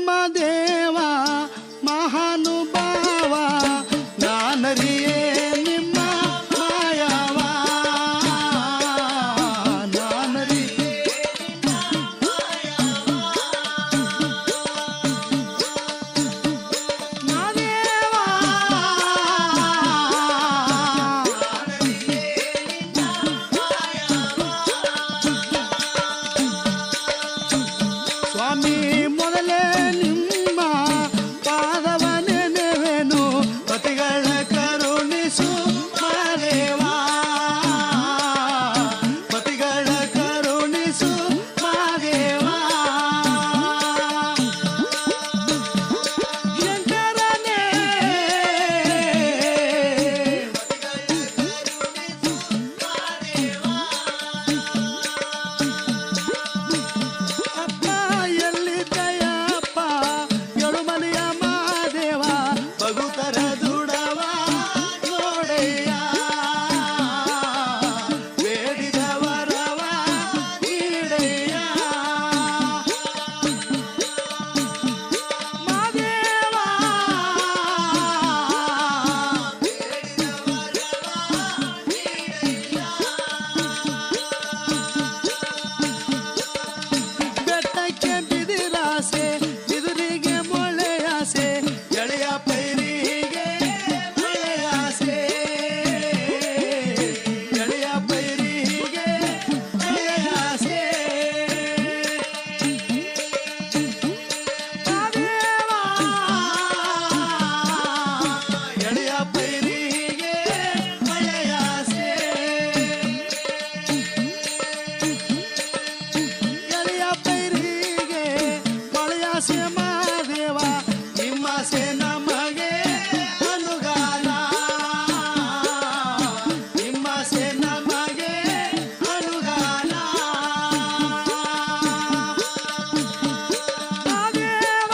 ನಮ್ಮ ದೇವ ಮಹಾನುಭಾವ ನಾನರಿಯೇ ನಿಮ್ಮ ಮಾಯವ ನಾನರಿಯೇ ಮಾದೇವ ಸ್ವಾಮಿ ಮೊದಲೇ ನಿಮ್ಮ ಪಾದವ ನೆನೆವೆನು ಪತಿಗಳ ಕರುಣಿಸು ಮಾದೇವ ಪತಿಗಳ ಕರುಣಿಸು ಮಾದೇವ ಶಂಕರನೇ ಅಪ್ಪ ಎಲ್ಲಿದ್ದಯಪ್ಪ ಎಳುಮಲಿಯ ಮಾದೇವ ಬಗುತರ ದುಡವ ನೋಡೆಯ ಬೇಡಿದವರವ ನೀಡೆಯ ಮಾದೇವ ಬೆಟ್ಟಕ್ಕೆ ಬಿದಿರಾಸೆ ಬಿದುರಿಗೆ ಮೊಳೆಯಾಸೆ ಎಳೆಯ ಪೈರಿಗೆ ಮೊಳೆಯಾಸೆ ಎಳೆಯ ಪೈರಿಗೆ ಮೊಳೆಯಾಸೆ ಮಾದೇವ ಎಳೆಯ ಪೈರಿಗೆ ಮೊಳೆಯಾಸೆ ಎಳೆಯ ಪೈರಿಗೆ ಮೊಳೆಯಾಸೆ ಮಾದೇವ ನಿಮ್ಮಾಸೆ ನಮಗೆ ಅನುಗಾಲ ನಿಮ್ಮಾಸೆ ನಮಗೆ ಅನುಗಾಲ ಮಾದೇವ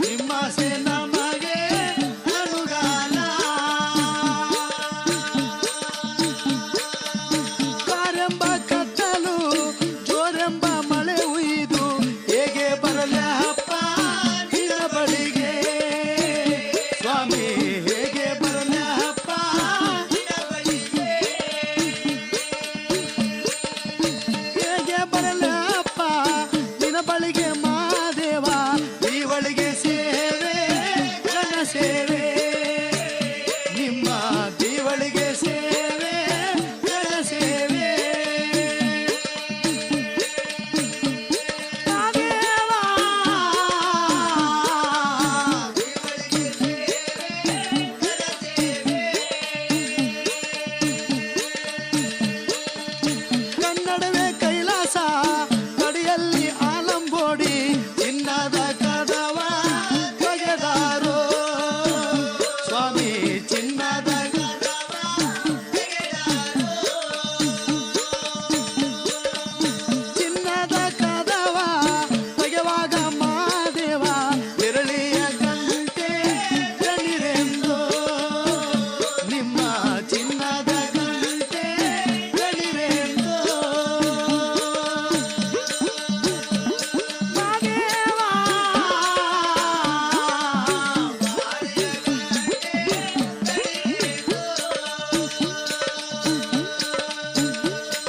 ನಿಮ್ಮಾಸೆ ನಮಗೆ ಅನುಗಾಲ ಕಾರೆಂಬ ಕತ್ತಲು ಜೋರೆಂಬ ಮಳೆ ಉಯ್ದು ಹೇಗೆ ಬರಲಪ್ಪ ನಿನ್ನ ಬಳಿಗೆ ಸ್ವಾಮಿ ಹೇಗೆ ಬರಲಪ್ಪ ನಿನ್ನ ಬಳಿಗೆ ಹೇಗೆ ಬರಲಪ್ಪ ನಿನ್ನ ಬಳಿಗೆ ಮಾದೇವ ದೀವಳಿಗೆ ಸೇವೆ ನನ್ನ ಸೇವೆ ನಿಮ್ಮ ದೀವಳಿಗೆ ಸೇವೆ ನನ್ನ ಸೇವೆ ಮಾದೇವ ಕನ್ನಡವೇ ಕೈಲಾಸ ಕಡಿಯಲ್ಲಿ ಆಲಂಬೋಡಿ ಚಿನ್ನದ ಕದವ ತೆಗೆದಾರೋ ಸ್ವಾಮಿ ಚಿನ್ನದ ಕದವ ತೆಗೆದಾರೋ ಚಿನ್ನದ ಕದವ ತೆಗೆವಾಗ ಮಾದೇವ ಬೆರಳಿಯ ಗಂಟೆ ಗಣಿರೆಂದು ನಿಮ್ಮ ಚಿನ್ನದ ಗಂಟೆ ಗಣಿರೆಂದು ಮಾದೇವ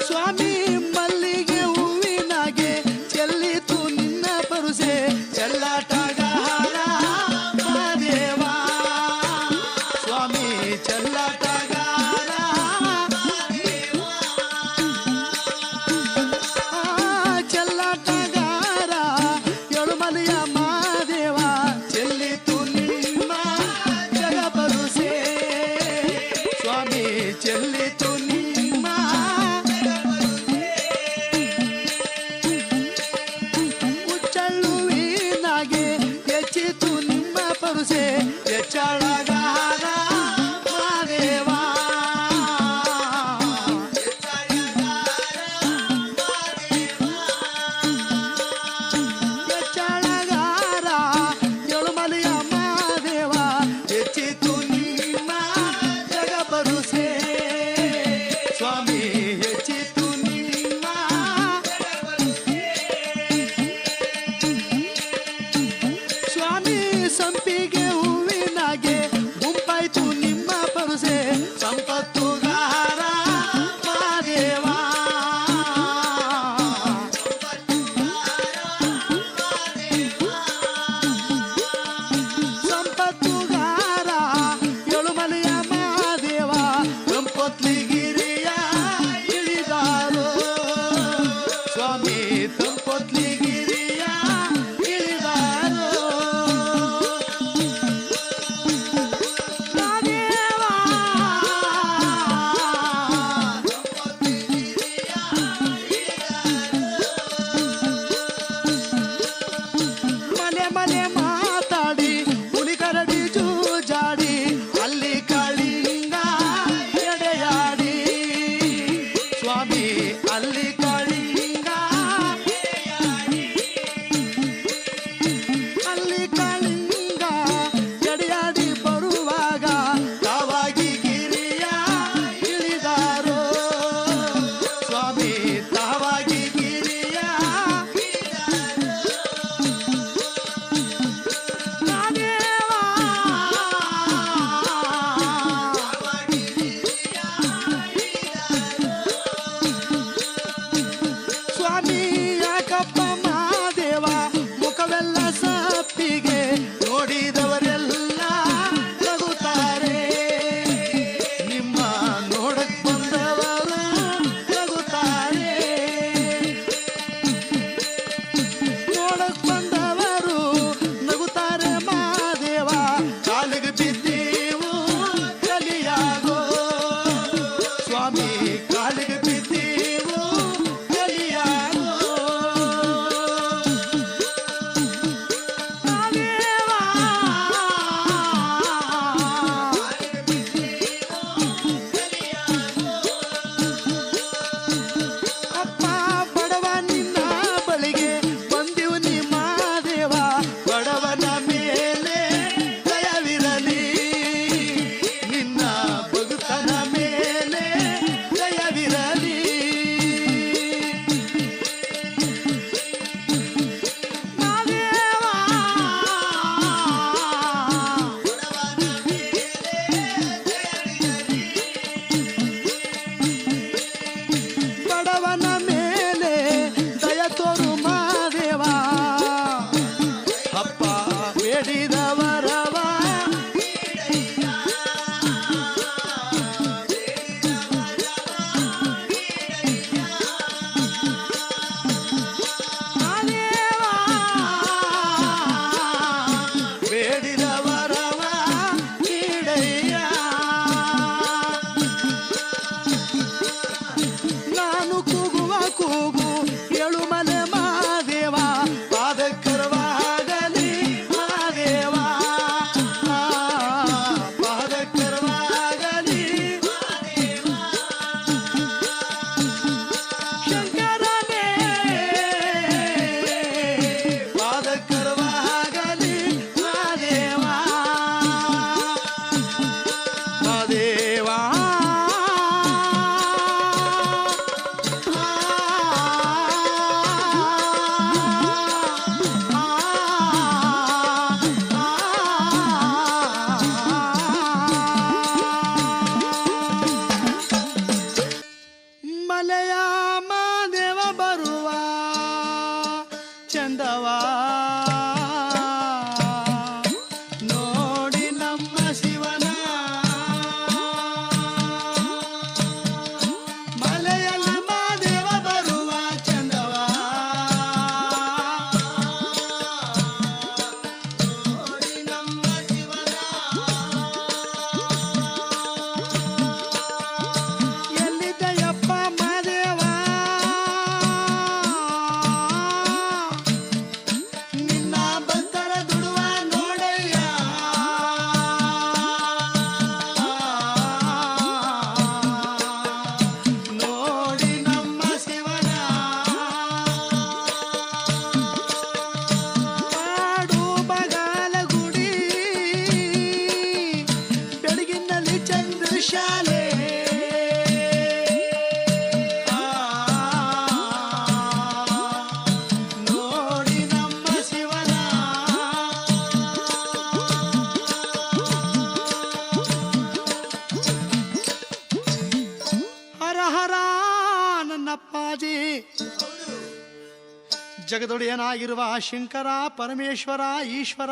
ಸ್ವಾಮಿ ಮಲ್ಲಿಗೆ ಹೂವಿನಾಗೆ ಚೆಲ್ಲಿತು ನಿನ್ನ ಪರುಸೆ ಚೆಲ್ಲಾಟಗಾರ ಮಾದೇವ ಸ್ವಾಮಿ ಚೆಲ್ಲಾಟಗಾರ ಮಾದೇವ ಚೆಲ್ಲಾಟಗಾರ ಎಳುಮಲಿಯ ಮಾದೇವ ಚೆಲ್ಲಿತು ನಿಮ್ಮ ಜಗ ಪರುಸೆ ಸ್ವಾಮಿ ಚೆಲ್ಲಿತು ನಿಮ್ಮ ಉಚ್ಚಳ್ಳುವಿನಾಗೆ ಹೆಚ್ಚಿತು ನಿಮ್ಮ ಪರುಸೆ ಹೆಚ್ಚಳಗಾರ ಮಾದೇವ ಹೆಚ್ಚಳಗಾರ ಎಳುಮಲಿಯ ಮಾದೇವ ಹೆಚ್ಚಿತು ನಿಮ್ಮ ಜಗ ಪರುಸೆ ಸ್ವಾಮಿ ಹೆಚ್ಚಿತು ನಿಮ್ಮ ಚಂದವಾ ನೋಡಿ ನಮ್ಮ ಶಿವನ ಮಲೆಯಲ್ಲಿ ಮಾದೇವ ಬರುವ ಚಂದವಾ ನೋಡಿ ನಮ್ಮ ಶಿವನ ಎಲ್ಲಿದ್ದಯಪ್ಪ ಮಾದೇವ ನಿನ್ನ ಭಕ್ತರ ದುಡುವ ನೋಡಯ್ಯ ನೋಡಿ ನಮ್ಮ ಶಿವನ ಕಾಡು ಬಗಾಲ ಗುಡಿ ಬೆಳಗಿನಲ್ಲಿ ಚಂದ್ರಶಾಲೆ ನೋಡಿ ನಮ್ಮ ಶಿವನ ಹರ ಹರ ನನ್ನಪ್ಪಾಜಿ ಜಗದೊಡೆಯನಾಗಿರುವ ಶಂಕರ ಪರಮೇಶ್ವರ ಈಶ್ವರ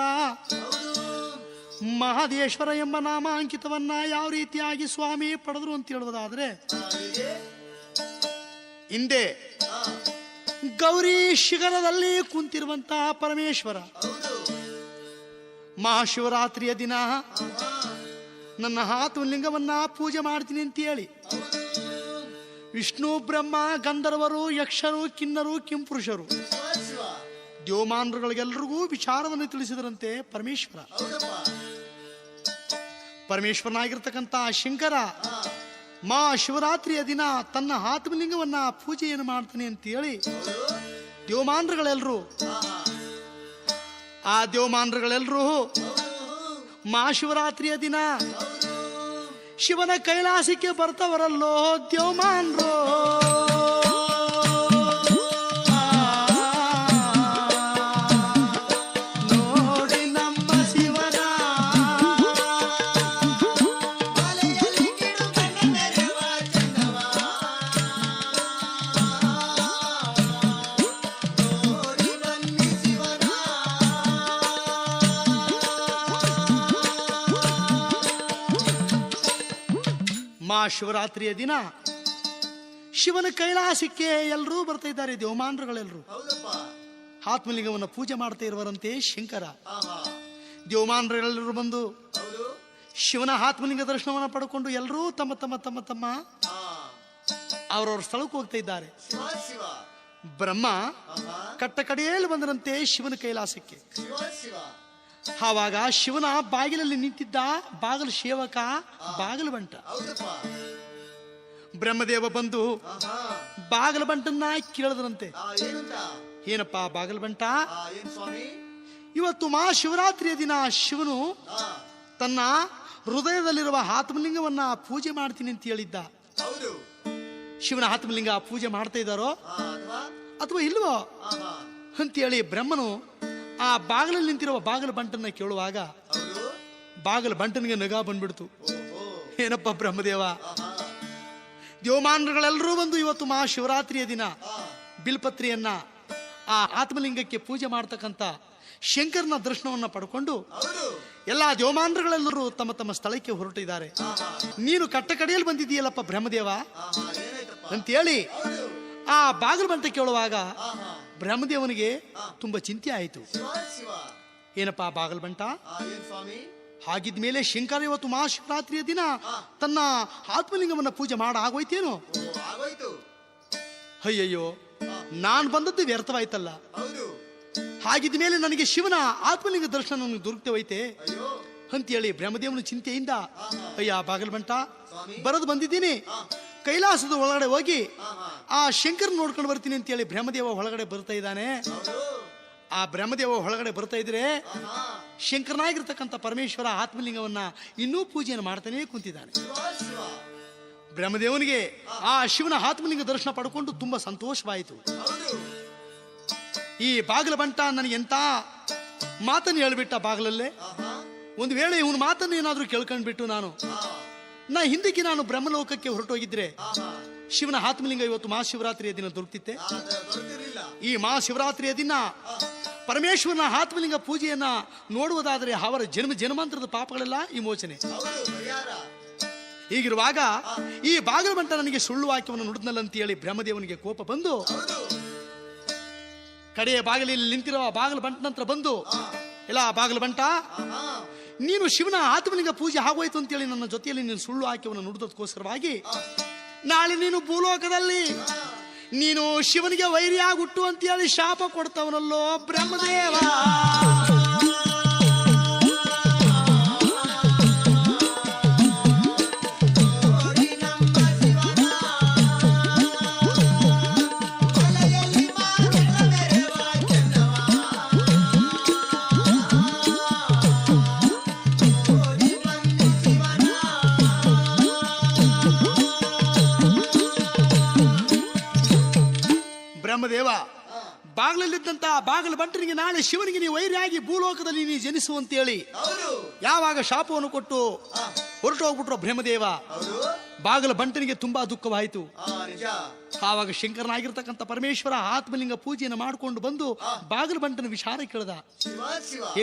ಮಹದೇಶ್ವರ ಎಂಬ ನಾಮಾಂಕಿತವನ್ನ ಯಾವ ರೀತಿಯಾಗಿ ಸ್ವಾಮಿ ಪಡೆದ್ರು ಅಂತ ಹೇಳುವುದಾದ್ರೆ ಹಿಂದೆ ಗೌರಿ ಶಿಖರದಲ್ಲಿ ಕುಂತಿರುವಂತಹ ಪರಮೇಶ್ವರ ಮಹಾಶಿವರಾತ್ರಿಯ ದಿನ ನನ್ನ ಹಾತುಲಿಂಗವನ್ನ ಪೂಜೆ ಮಾಡ್ತೀನಿ ಅಂತ ಹೇಳಿ ವಿಷ್ಣು ಬ್ರಹ್ಮ ಗಂಧರ್ವರು ಯಕ್ಷರು ಕಿನ್ನರು ಕಿಂಪುರುಷರು ದೇವಮಾನರುಗಳಿಗೆಲ್ಲರಿಗೂ ವಿಚಾರವನ್ನು ತಿಳಿಸಿದರಂತೆ ಪರಮೇಶ್ವರ ಪರಮೇಶ್ವರನಾಗಿರ್ತಕ್ಕಂಥ ಶಂಕರ ಶಿವರಾತ್ರಿಯ ದಿನ ತನ್ನ ಆತ್ಮಲಿಂಗವನ್ನ ಪೂಜೆಯನ್ನು ಮಾಡ್ತಾನೆ ಅಂತ ಹೇಳಿ ದೇವಮಾನರುಗಳೆಲ್ಲರೂ ಆ ದೇವಮಾನರುಗಳೆಲ್ಲರೂ ಮಹಾಶಿವರಾತ್ರಿಯ ದಿನ ಶಿವನ ಕೈಲಾಸಕ್ಕೆ ಬರ್ತವರಲ್ಲೋ ದೇವಮಾನರು ನೋಡಿ ನಮ್ಮ ಶಿವನ ಮಲೆಯಲ್ಲಿ ಕಿಡು ಬಣ್ಣ ಮೆರೆವ ಚಂದವಾ ನೋಡಿ ಬನ್ನಿ ಶಿವನ ಮಹಾಶಿವರಾತ್ರಿಯ ದಿನ ಶಿವನ ಕೈಲಾಸಕ್ಕೆ ಎಲ್ಲರೂ ಬರ್ತಾ ಇದ್ದಾರೆ ದೇವಮಾನರುಗಳೆಲ್ಲರೂ ಆತ್ಮಲಿಂಗವನ್ನು ಪೂಜೆ ಮಾಡ್ತಾ ಇರುವರಂತೆ ಶಂಕರ ದೇವಮಾನರುಗಳೆಲ್ಲರೂ ಬಂದು ಶಿವನ ಆತ್ಮಲಿಂಗ ದರ್ಶನವನ್ನು ಪಡ್ಕೊಂಡು ಎಲ್ಲರೂ ತಮ್ಮ ತಮ್ಮ ತಮ್ಮ ತಮ್ಮ ಅವರವ್ರ ಸ್ಥಳಕ್ಕೆ ಹೋಗ್ತಾ ಇದ್ದಾರೆ ಬ್ರಹ್ಮ ಕಟ್ಟ ಕಡೆಯಲ್ಲಿ ಬಂದರಂತೆ ಶಿವನ ಕೈಲಾಸಕ್ಕೆ ಆವಾಗ ಶಿವನ ಬಾಗಿಲಲ್ಲಿ ನಿಂತಿದ್ದ ಬಾಗಿಲು ಸೇವಕ ಬಾಗಿಲು ಬಂಟ ಬ್ರಹ್ಮದೇವ ಬಂದು ಬಾಗಿಲು ಬಂಟನ್ನ ಕೇಳಿದ್ರಂತೆ ಏನಪ್ಪಾ ಬಾಗಿಲು ಬಂಟ ಇವತ್ತು ಮಹಾಶಿವರಾತ್ರಿಯ ದಿನ ಶಿವನು ತನ್ನ ಹೃದಯದಲ್ಲಿರುವ ಆತ್ಮಲಿಂಗವನ್ನ ಪೂಜೆ ಮಾಡ್ತೀನಿ ಅಂತ ಹೇಳಿದ್ದ ಶಿವನ ಆತ್ಮಲಿಂಗ ಪೂಜೆ ಮಾಡ್ತಾ ಇದ್ದಾರೋ ಅಥವಾ ಇಲ್ವೋ ಅಂತೇಳಿ ಬ್ರಹ್ಮನು ಆ ಬಾಗಿಲಲ್ಲಿ ನಿಂತಿರುವ ಬಾಗಿಲು ಬಂಟನ್ನ ಕೇಳುವಾಗ ಬಾಗಿಲು ಬಂಟನಿಗೆ ನಗ ಬಂದ್ಬಿಡ್ತು. ಏನಪ್ಪ ಬ್ರಹ್ಮದೇವ, ದೇವಮಾನರುಗಳೆಲ್ಲರೂ ಬಂದು ಇವತ್ತು ಮಹಾಶಿವರಾತ್ರಿಯ ದಿನ ಬಿಲ್ಪತ್ರಿಯನ್ನ ಆ ಆತ್ಮಲಿಂಗಕ್ಕೆ ಪೂಜೆ ಮಾಡ್ತಕ್ಕಂಥ ಶಂಕರನ ದರ್ಶನವನ್ನ ಪಡ್ಕೊಂಡು ಎಲ್ಲಾ ದೇವಮಾನರುಗಳೆಲ್ಲರೂ ತಮ್ಮ ತಮ್ಮ ಸ್ಥಳಕ್ಕೆ ಹೊರಟಿದ್ದಾರೆ. ನೀನು ಕಟ್ಟ ಕಡೆಯಲ್ಲಿ ಬಂದಿದ್ದೀಯಲ್ಲಪ್ಪ ಬ್ರಹ್ಮದೇವ ಅಂತೇಳಿ ಆ ಬಾಗಿಲು ಬಂಟ ಕೇಳುವಾಗ ಬ್ರಹ್ಮದೇವನಿಗೆ ತುಂಬಾ ಚಿಂತೆ ಆಯಿತು. ಏನಪ್ಪಾ ಬಾಗಿಲು ಬಂಟ, ಹಾಗಿದ್ಮೇಲೆ ಶಂಕರ ಇವತ್ತು ಮಹಾಶಿವರಾತ್ರಿಯ ದಿನ ತನ್ನ ಆತ್ಮಲಿಂಗವನ್ನ ಪೂಜೆ ಆಗೋಯ್ತೇನು? ಅಯ್ಯಯ್ಯೋ, ನಾನು ಬಂದದ್ದು ವ್ಯರ್ಥವಾಯ್ತಲ್ಲ. ಹಾಗಿದ್ಮೇಲೆ ನನಗೆ ಶಿವನ ಆತ್ಮಲಿಂಗ ದರ್ಶನ ನನಗೆ ದೊರಕ್ತವೈತೆ ಅಂತೇಳಿ ಬ್ರಹ್ಮದೇವನ ಚಿಂತೆಯಿಂದ ಅಯ್ಯ ಬಾಗಿಲು ಬಂಟ ಬರೋದು ಬಂದಿದ್ದೀನಿ, ಕೈಲಾಸದ ಒಳಗಡೆ ಹೋಗಿ ಆ ಶಂಕರ ನೋಡ್ಕೊಂಡು ಬರ್ತೀನಿ ಅಂತೇಳಿ ಬ್ರಹ್ಮದೇವ ಒಳಗಡೆ ಬರ್ತಾ ಇದ್ದಾನೆ. ಆ ಬ್ರಹ್ಮದೇವ ಒಳಗಡೆ ಬರ್ತಾ ಇದ್ರೆ ಶಂಕರನಾಗಿರ್ತಕ್ಕಂಥ ಪರಮೇಶ್ವರ ಆತ್ಮಲಿಂಗವನ್ನ ಇನ್ನೂ ಪೂಜೆಯನ್ನು ಮಾಡ್ತಾನೆ ಕುಂತಿದ್ದಾನೆ. ಬ್ರಹ್ಮದೇವನಿಗೆ ಆ ಶಿವನ ಆತ್ಮಲಿಂಗ ದರ್ಶನ ಪಡ್ಕೊಂಡು ತುಂಬಾ ಸಂತೋಷವಾಯಿತು. ಈ ಬಾಗಿಲ ಬಂಟ ನನಗೆ ಎಂತ ಮಾತನ್ನು ಹೇಳ್ಬಿಟ್ಟ ಬಾಗಿಲಲ್ಲೇ. ಒಂದು ವೇಳೆ ಇವನ ಮಾತನ್ನು ಏನಾದ್ರೂ ಕೇಳ್ಕೊಂಡ್ಬಿಟ್ಟು ನಾ ಹಿಂದಕ್ಕೆ ನಾನು ಬ್ರಹ್ಮಲೋಕಕ್ಕೆ ಹೊರಟೋಗಿದ್ರೆ ಶಿವನ ಆತ್ಮಲಿಂಗ ಇವತ್ತು ಮಹಾಶಿವರಾತ್ರಿಯ ದಿನ ದೊರಕ್ತಿತ್ತೆ. ಈ ಮಹಾಶಿವರಾತ್ರಿಯ ದಿನ ಪರಮೇಶ್ವರನ ಆತ್ಮಲಿಂಗ ಪೂಜೆಯನ್ನ ನೋಡುವುದಾದರೆ ಅವರ ಜನ್ಮಾಂತರದ ಪಾಪಗಳೆಲ್ಲ ವಿಮೋಚನೆ. ಹೀಗಿರುವಾಗ ಈ ಬಾಗಲಬಂಟ ನನಗೆ ಸುಳ್ಳು ವಾಕ್ಯವನ್ನು ನುಡಿದ್ನಲ್ಲ ಅಂತೇಳಿ ಬ್ರಹ್ಮದೇವನಿಗೆ ಕೋಪ ಬಂದು ಕಡೆಯ ಬಾಗಿಲಲ್ಲಿ ನಿಂತಿರುವ ಬಾಗಲಬಂಟ ನಂತರ ಬಂದು, ಇಲ್ಲ ಬಾಗಲಬಂಟ, ನೀನು ಶಿವನ ಆತ್ಮಲಿಂಗ ಪೂಜೆ ಆಗೋಯ್ತು ಅಂತೇಳಿ ನನ್ನ ಜೊತೆಯಲ್ಲಿ ನೀನು ಸುಳ್ಳು ವಾಕ್ಯವನ್ನು ನುಡಿದೋಸ್ಕರವಾಗಿ ನಾಳೆ ನೀನು ಭೂಲೋಕದಲ್ಲಿ ನೀನು ಶಿವನಿಗೆ ವೈರಿಯಾಗಿ ಹುಟ್ಟು ಅಂತೇಳಿ ಶಾಪ ಕೊಡ್ತವನಲ್ಲೋ ಬ್ರಹ್ಮದೇವ. ಬ್ರಹ್ಮದೇವ, ಬಾಗಿಲಲ್ಲಿದ್ದಂತ ಬಾಗಿಲು ಬಂಟನಿಗೆ ನಾಳೆ ಶಿವನಿಗೆ ನೀವು ವೈರಿಯಾಗಿ ಭೂಲೋಕದಲ್ಲಿ ನೀವು ಜನಿಸುವಂತೇಳಿ ಯಾವಾಗ ಶಾಪವನ್ನು ಕೊಟ್ಟು ಹೊರಟು ಹೋಗ್ಬಿಟ್ರು ಬ್ರಹ್ಮದೇವ, ಬಾಗಿಲು ಬಂಟನಿಗೆ ತುಂಬಾ ದುಃಖವಾಯಿತು. ಆವಾಗ ಶಂಕರನಾಗಿರ್ತಕ್ಕಂಥ ಪರಮೇಶ್ವರ ಆತ್ಮಲಿಂಗ ಪೂಜೆಯನ್ನು ಮಾಡಿಕೊಂಡು ಬಂದು ಬಾಗಿಲು ಬಂಟನ ವಿಚಾರ ಕೇಳ್ದ.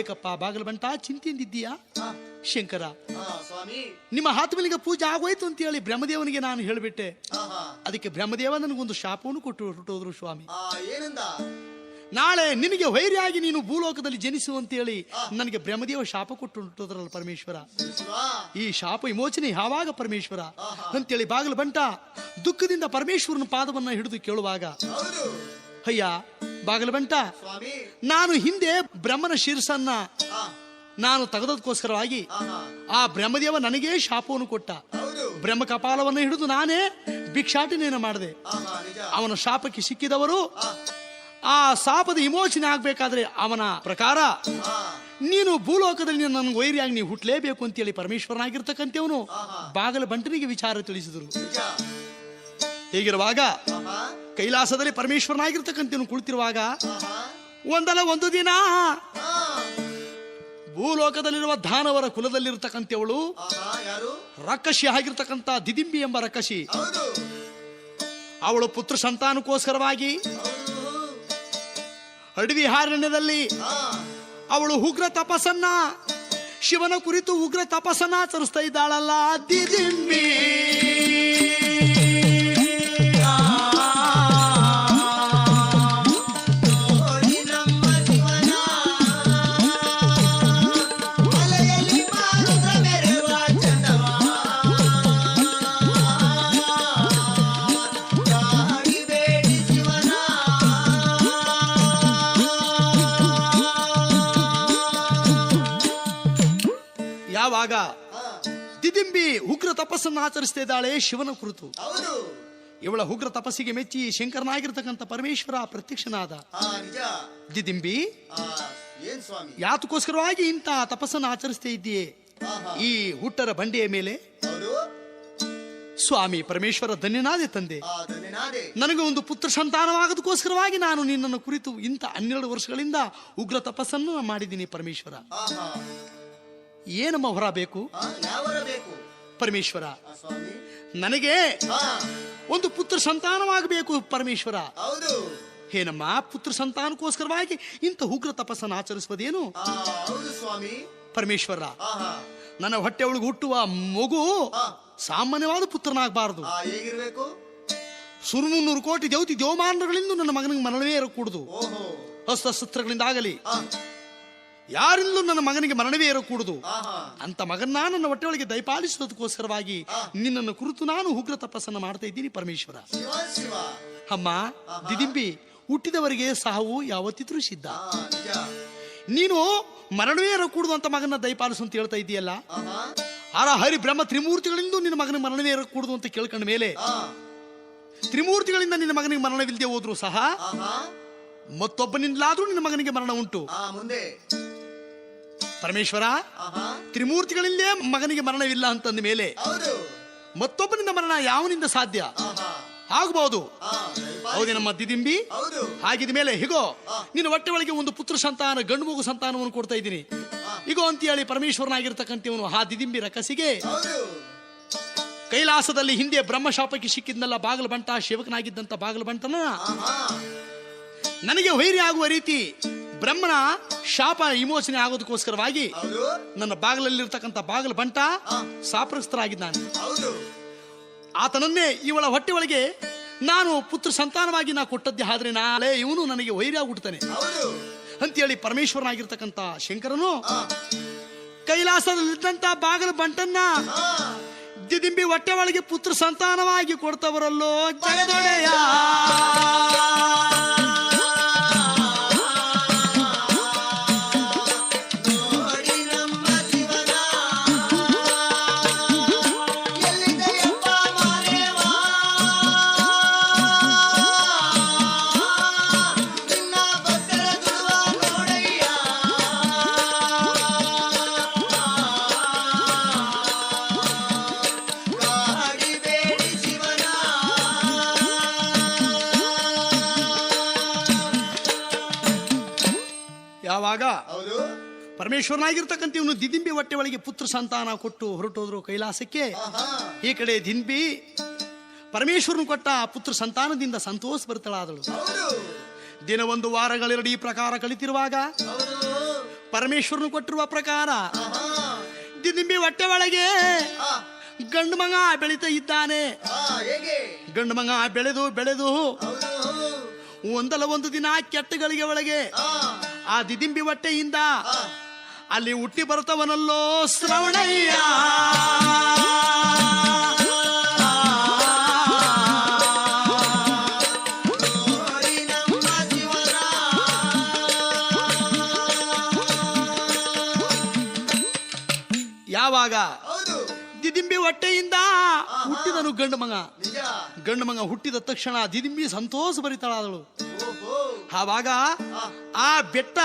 ಏಕಪ್ಪ ಬಾಗಿಲು ಬಂಟ, ಚಿಂತೆಯಿಂದಿದ್ದೀಯಾ? ಶಂಕರ, ನಿಮ್ಮ ಆತ್ಮಲಿಂಗ ಪೂಜೆ ಆಗೋಯ್ತು ಅಂತ ಹೇಳಿ ಬ್ರಹ್ಮದೇವನಿಗೆ ನಾನು ಹೇಳಿಬಿಟ್ಟೆ. ಅದಕ್ಕೆ ಬ್ರಹ್ಮದೇವ ನನಗೊಂದು ಶಾಪವನ್ನು ಕೊಟ್ಟು ಹೊರಟೋದ್ರು ಸ್ವಾಮಿ. ನಾಳೆ ನಿನಗೆ ವೈರಿಯಾಗಿ ನೀನು ಭೂಲೋಕದಲ್ಲಿ ಜನಿಸು ಅಂತೇಳಿ ನನಗೆ ಬ್ರಹ್ಮದೇವ ಶಾಪ ಕೊಟ್ಟು ಹೊರಟೋದ್ರಲ್ಲ ಪರಮೇಶ್ವರ. ಈ ಶಾಪ ವಿಮೋಚನೆ ಯಾವಾಗ ಪರಮೇಶ್ವರ ಅಂತೇಳಿ ಬಾಗಿಲು ಬಂಟ ದುಃಖದಿಂದ ಪರಮೇಶ್ವರನ ಪಾದವನ್ನ ಹಿಡಿದು ಕೇಳುವಾಗ, ಅಯ್ಯ ಬಾಗಿಲು ಬಂಟ, ನಾನು ಹಿಂದೆ ಬ್ರಹ್ಮನ ಶಿರಸನ್ನ ನಾನು ತೆಗೆದೋಸ್ಕರವಾಗಿ ಆ ಬ್ರಹ್ಮದೇವ ನನಗೇ ಶಾಪವನ್ನು ಕೊಟ್ಟ. ಬ್ರಹ್ಮ ಕಪಾಲವನ್ನು ಹಿಡಿದು ನಾನೇ ಭಿಕ್ಷಾಟನೆಯನ್ನು ಮಾಡಿದೆ. ಅವನ ಶಾಪಕ್ಕೆ ಸಿಕ್ಕಿದವರು ಆ ಶಾಪದ ವಿಮೋಚನೆ ಆಗ್ಬೇಕಾದ್ರೆ ಅವನ ಪ್ರಕಾರ ನೀನು ಭೂಲೋಕದಲ್ಲಿ ನನಗೆ ವೈರಿಯಾಗಿ ನೀವು ಹುಟ್ಟಲೇಬೇಕು ಅಂತೇಳಿ ಪರಮೇಶ್ವರನಾಗಿರ್ತಕ್ಕಂಥವನು ಬಾಗಲ ಬಂಟನಿಗೆ ವಿಚಾರ ತಿಳಿಸಿದರು. ಹೀಗಿರುವಾಗ ಕೈಲಾಸದಲ್ಲಿ ಪರಮೇಶ್ವರನಾಗಿರ್ತಕ್ಕಂಥವನು ಕುಳಿತಿರುವಾಗ ಒಂದಲ್ಲ ಒಂದು ದಿನ ಭೂಲೋಕದಲ್ಲಿರುವ ದಾನವರ ಕುಲದಲ್ಲಿರ್ತಕ್ಕಂಥವಳು ರಕ್ಕಶಿ ಆಗಿರ್ತಕ್ಕಂಥ ದಿದಿಂಬಿ ಎಂಬ ರಕ್ಕಶಿ, ಅವಳು ಪುತ್ರ ಸಂತಾನಕ್ಕೋಸ್ಕರವಾಗಿ ಅಡವಿ ಹಾರಣ್ಯದಲ್ಲಿ ಅವಳು ಉಗ್ರ ತಪಸ್ಸನ್ನ ಶಿವನ ಕುರಿತು ಉಗ್ರ ತಪಸ್ಸನ್ನ ಆಚರಿಸ್ತಾ ಇದ್ದಾಳಲ್ಲ ದಿದಿಂಬಿ. ಯಾವಾಗ ದಿದಿಂಬಿ ಉಗ್ರ ತಪಸ್ಸನ್ನು ಆಚರಿಸ್ತಾ ಇದ್ದಾಳೆ ಶಿವನ ಕುರಿತು, ಇವಳ ಉಗ್ರ ತಪಸ್ಸಿಗೆ ಮೆಚ್ಚಿ ಶಂಕರನಾಗಿರ್ತಕ್ಕಂಥ ಪರಮೇಶ್ವರ ಪ್ರತ್ಯಕ್ಷನಾದ. ದಿದಿಂಬಿ, ಯಾತಕ್ಕೋಸ್ಕರವಾಗಿ ಇಂಥ ತಪಸ್ಸನ್ನು ಆಚರಿಸ್ತಾ ಇದ್ದೀಯೇ ಈ ಹುಟ್ಟರ ಬಂಡೆಯ ಮೇಲೆ? ಸ್ವಾಮಿ ಪರಮೇಶ್ವರ, ಧನ್ಯನಾದೆ ತಂದೆ, ನನಗೆ ಒಂದು ಪುತ್ರ ಸಂತಾನವಾಗೋದಕ್ಕೋಸ್ಕರವಾಗಿ ನಾನು ನಿನ್ನನ್ನು ಕುರಿತು ಇಂಥ 12 ವರ್ಷಗಳಿಂದ ಉಗ್ರ ತಪಸ್ಸನ್ನು ಮಾಡಿದ್ದೀನಿ ಪರಮೇಶ್ವರ. ಏನಮ್ಮ ಹೊರ ಬೇಕು ಪರಮೇಶ್ವರ? ನನಗೆ ಒಂದು ಪುತ್ರ ಸಂತಾನವಾಗಬೇಕು ಪರಮೇಶ್ವರ. ಏನಮ್ಮ ಪುತ್ರ ಸಂತಾನಕ್ಕೋಸ್ಕರವಾಗಿ ಇಂಥ ಉಗ್ರ ತಪಸ್ಸನ್ನು ಆಚರಿಸುವುದೇನು ಪರಮೇಶ್ವರ? ನನ್ನ ಹೊಟ್ಟೆ ಒಳಗೆ ಹುಟ್ಟುವ ಮಗು ಸಾಮಾನ್ಯವಾದ ಪುತ್ರನಾಗಬಾರದು. 300 ಕೋಟಿ ದೇವತಿ ದೇವಮಾನಗಳಿಂದ ನನ್ನ ಮಗನಿಗೆ ಮರಣವೇ ಇರಕೂಡುದು. ಅಸ್ತ್ರಗಳಿಂದಾಗಲಿ ಯಾರಿಂದಲೂ ನನ್ನ ಮಗನಿಗೆ ಮರಣವೇ ಇರಕೂಡುದು. ಅಂತ ಮಗನ್ನ ನನ್ನ ಹೊಟ್ಟೆ ಒಳಗೆ ದಯಪಾಲಿಸೋದಕ್ಕೋಸ್ಕರವಾಗಿ ನಿನ್ನನ್ನು ಕುರಿತು ನಾನು ಉಗ್ರ ತಪಸ್ಸನ್ನು ಮಾಡ್ತಾ ಇದ್ದೀನಿ ಪರಮೇಶ್ವರ. ಅಮ್ಮ ದಿದಿಂಬಿ, ಹುಟ್ಟಿದವರಿಗೆ ಸಾವು ಯಾವತ್ತಿದ್ರೂ ಸಿದ್ಧ. ನೀನು ಮರಣವೇ ಇರಕೂಡುದು ಅಂತ ಮಗನ ದಯಪಾಲಿಸು ಅಂತ ಹೇಳ್ತಾ ಇದೆಯಲ್ಲ, ಆರ ಹರಿ ಬ್ರಹ್ಮ ತ್ರಿಮೂರ್ತಿಗಳಿಂದ ನಿನ್ನ ಮಗನಿಗೆ ಮರಣವೇ ಇರಕೂಡುದು ಅಂತ ಕೇಳ್ಕೊಂಡ ಮೇಲೆ ತ್ರಿಮೂರ್ತಿಗಳಿಂದ ನಿನ್ನ ಮಗನಿಗೆ ಮರಣವಿಲ್ಲದೆ ಹೋದ್ರು ಸಹ ಮತ್ತೊಬ್ಬನಿಂದಲಾದ್ರೂ ನಿನ್ನ ಮಗನಿಗೆ ಮರಣ ಉಂಟು ಪರಮೇಶ್ವರ. ತ್ರಿಮೂರ್ತಿಗಳಿಂದಲೇ ಮಗನಿಗೆ ಮರಣವಿಲ್ಲ ಅಂತಂದ ಮೇಲೆ ಮತ್ತೊಬ್ಬನಿಂದ ಮರಣ ಯಾವನಿಂದ ಸಾಧ್ಯ ಆಗಬಹುದು? ಹೌದೇ ನಮ್ಮ ದಿದಿಂಬಿ? ಹಾಗಿದ ಮೇಲೆ ಹೀಗೋ ನಿನ್ನ ಹೊಟ್ಟೆ ಒಳಗೆ ಒಂದು ಪುತ್ರ ಸಂತಾನ, ಗಂಡು ಮಗು ಸಂತಾನವನ್ನು ಕೊಡ್ತಾ ಇದ್ದೀನಿ ಹೀಗೋ ಅಂತ ಹೇಳಿ ಪರಮೇಶ್ವರನಾಗಿರ್ತಕ್ಕಂಥವನು ಆ ದಿದಿಂಬಿ ರಕ್ಕಸಿಗೆ ಕೈಲಾಸದಲ್ಲಿ ಹಿಂದೆ ಬ್ರಹ್ಮಶಾಪಕ್ಕೆ ಸಿಕ್ಕಿದ್ನಲ್ಲ ಬಾಗಲ ಬಂಟ, ಸೇವಕನಾಗಿದ್ದಂತ ಬಾಗಲ ಬಂಟನ ನನಗೆ ವೈರಿ ಆಗುವ ರೀತಿ ಬ್ರಹ್ಮನ ಶಾಪ ವಿಮೋಚನೆ ಆಗೋದಕ್ಕೋಸ್ಕರವಾಗಿ ನನ್ನ ಬಾಗಿಲಲ್ಲಿರ್ತಕ್ಕಂಥ ಬಾಗಿಲು ಬಂಟ ಶಾಪಗ್ರಸ್ತರಾಗಿದ್ದಾನೆ. ಆತನನ್ನೇ ಇವಳ ಹೊಟ್ಟೆ ಒಳಗೆ ನಾನು ಪುತ್ರ ಸಂತಾನವಾಗಿ ನಾ ಕೊಟ್ಟದ್ದೇ ಆದ್ರೆ ನಾಳೆ ಇವನು ನನಗೆ ವೈರಿ ಆಗ್ಬಿಡ್ತಾನೆ ಅಂತೇಳಿ ಪರಮೇಶ್ವರನಾಗಿರ್ತಕ್ಕಂಥ ಶಂಕರನು ಕೈಲಾಸದಲ್ಲಿದ್ದಂತ ಬಾಗಿಲು ಬಂಟನ್ನ ದಿದಿಂಬಿ ಹೊಟ್ಟೆ ಒಳಗೆ ಪುತ್ರ ಸಂತಾನವಾಗಿ ಕೊಡ್ತವರಲ್ಲೋ ಜಗದೊಡೆಯ. ಯಾವಾಗ ಪರಮೇಶ್ವರನಾಗಿರ್ತಕ್ಕಂಥ ಇವನು ದಿದಿಂಬಿ ಹೊಟ್ಟೆ ಒಳಗೆ ಪುತ್ರ ಸಂತಾನ ಕೊಟ್ಟು ಹೊರಟೋದ್ರು ಕೈಲಾಸಕ್ಕೆ. ಈ ಕಡೆ ದಿಂಬಿ ಪರಮೇಶ್ವರನು ಕೊಟ್ಟ ಪುತ್ರ ಸಂತಾನದಿಂದ ಸಂತೋಷ ಭರಿತಳಾದಳು. ದಿನ ಒಂದು ವಾರಗಳೆರಡು ಈ ಪ್ರಕಾರ ಕಳಿತಿರುವಾಗ ಪರಮೇಶ್ವರನು ಕೊಟ್ಟಿರುವ ಪ್ರಕಾರ ದಿದಿಂಬಿ ಹೊಟ್ಟೆ ಒಳಗೆ ಗಂಡು ಮಗ ಬೆಳೀತಾ ಇದ್ದಾನೆ. ಗಂಡು ಮಗ ಬೆಳೆದು ಬೆಳೆದು ಒಂದಲ್ಲ ಒಂದು ದಿನ ಕೆಟ್ಟಗಳಿಗೆ ಒಳಗೆ ಆ ದಿದಿಂಬಿ ಹೊಟ್ಟೆಯಿಂದ ಅಲ್ಲಿ ಹುಟ್ಟಿ ಬರ್ತವನಲ್ಲೋ ಶ್ರವಣಯ್ಯ. ಯಾವಾಗ ದಿದಿಂಬಿ ಹೊಟ್ಟೆಯಿಂದ ಹುಟ್ಟಿದನು ಗಂಡು ಮಗ. ಗಂಡು ಮಗ ಹುಟ್ಟಿದ ತಕ್ಷಣ ದಿದಿಂಬಿ ಸಂತೋಷ ಭರಿತಳಾದಳು. ಆವಾಗ ಆ ಬೆಟ್ಟ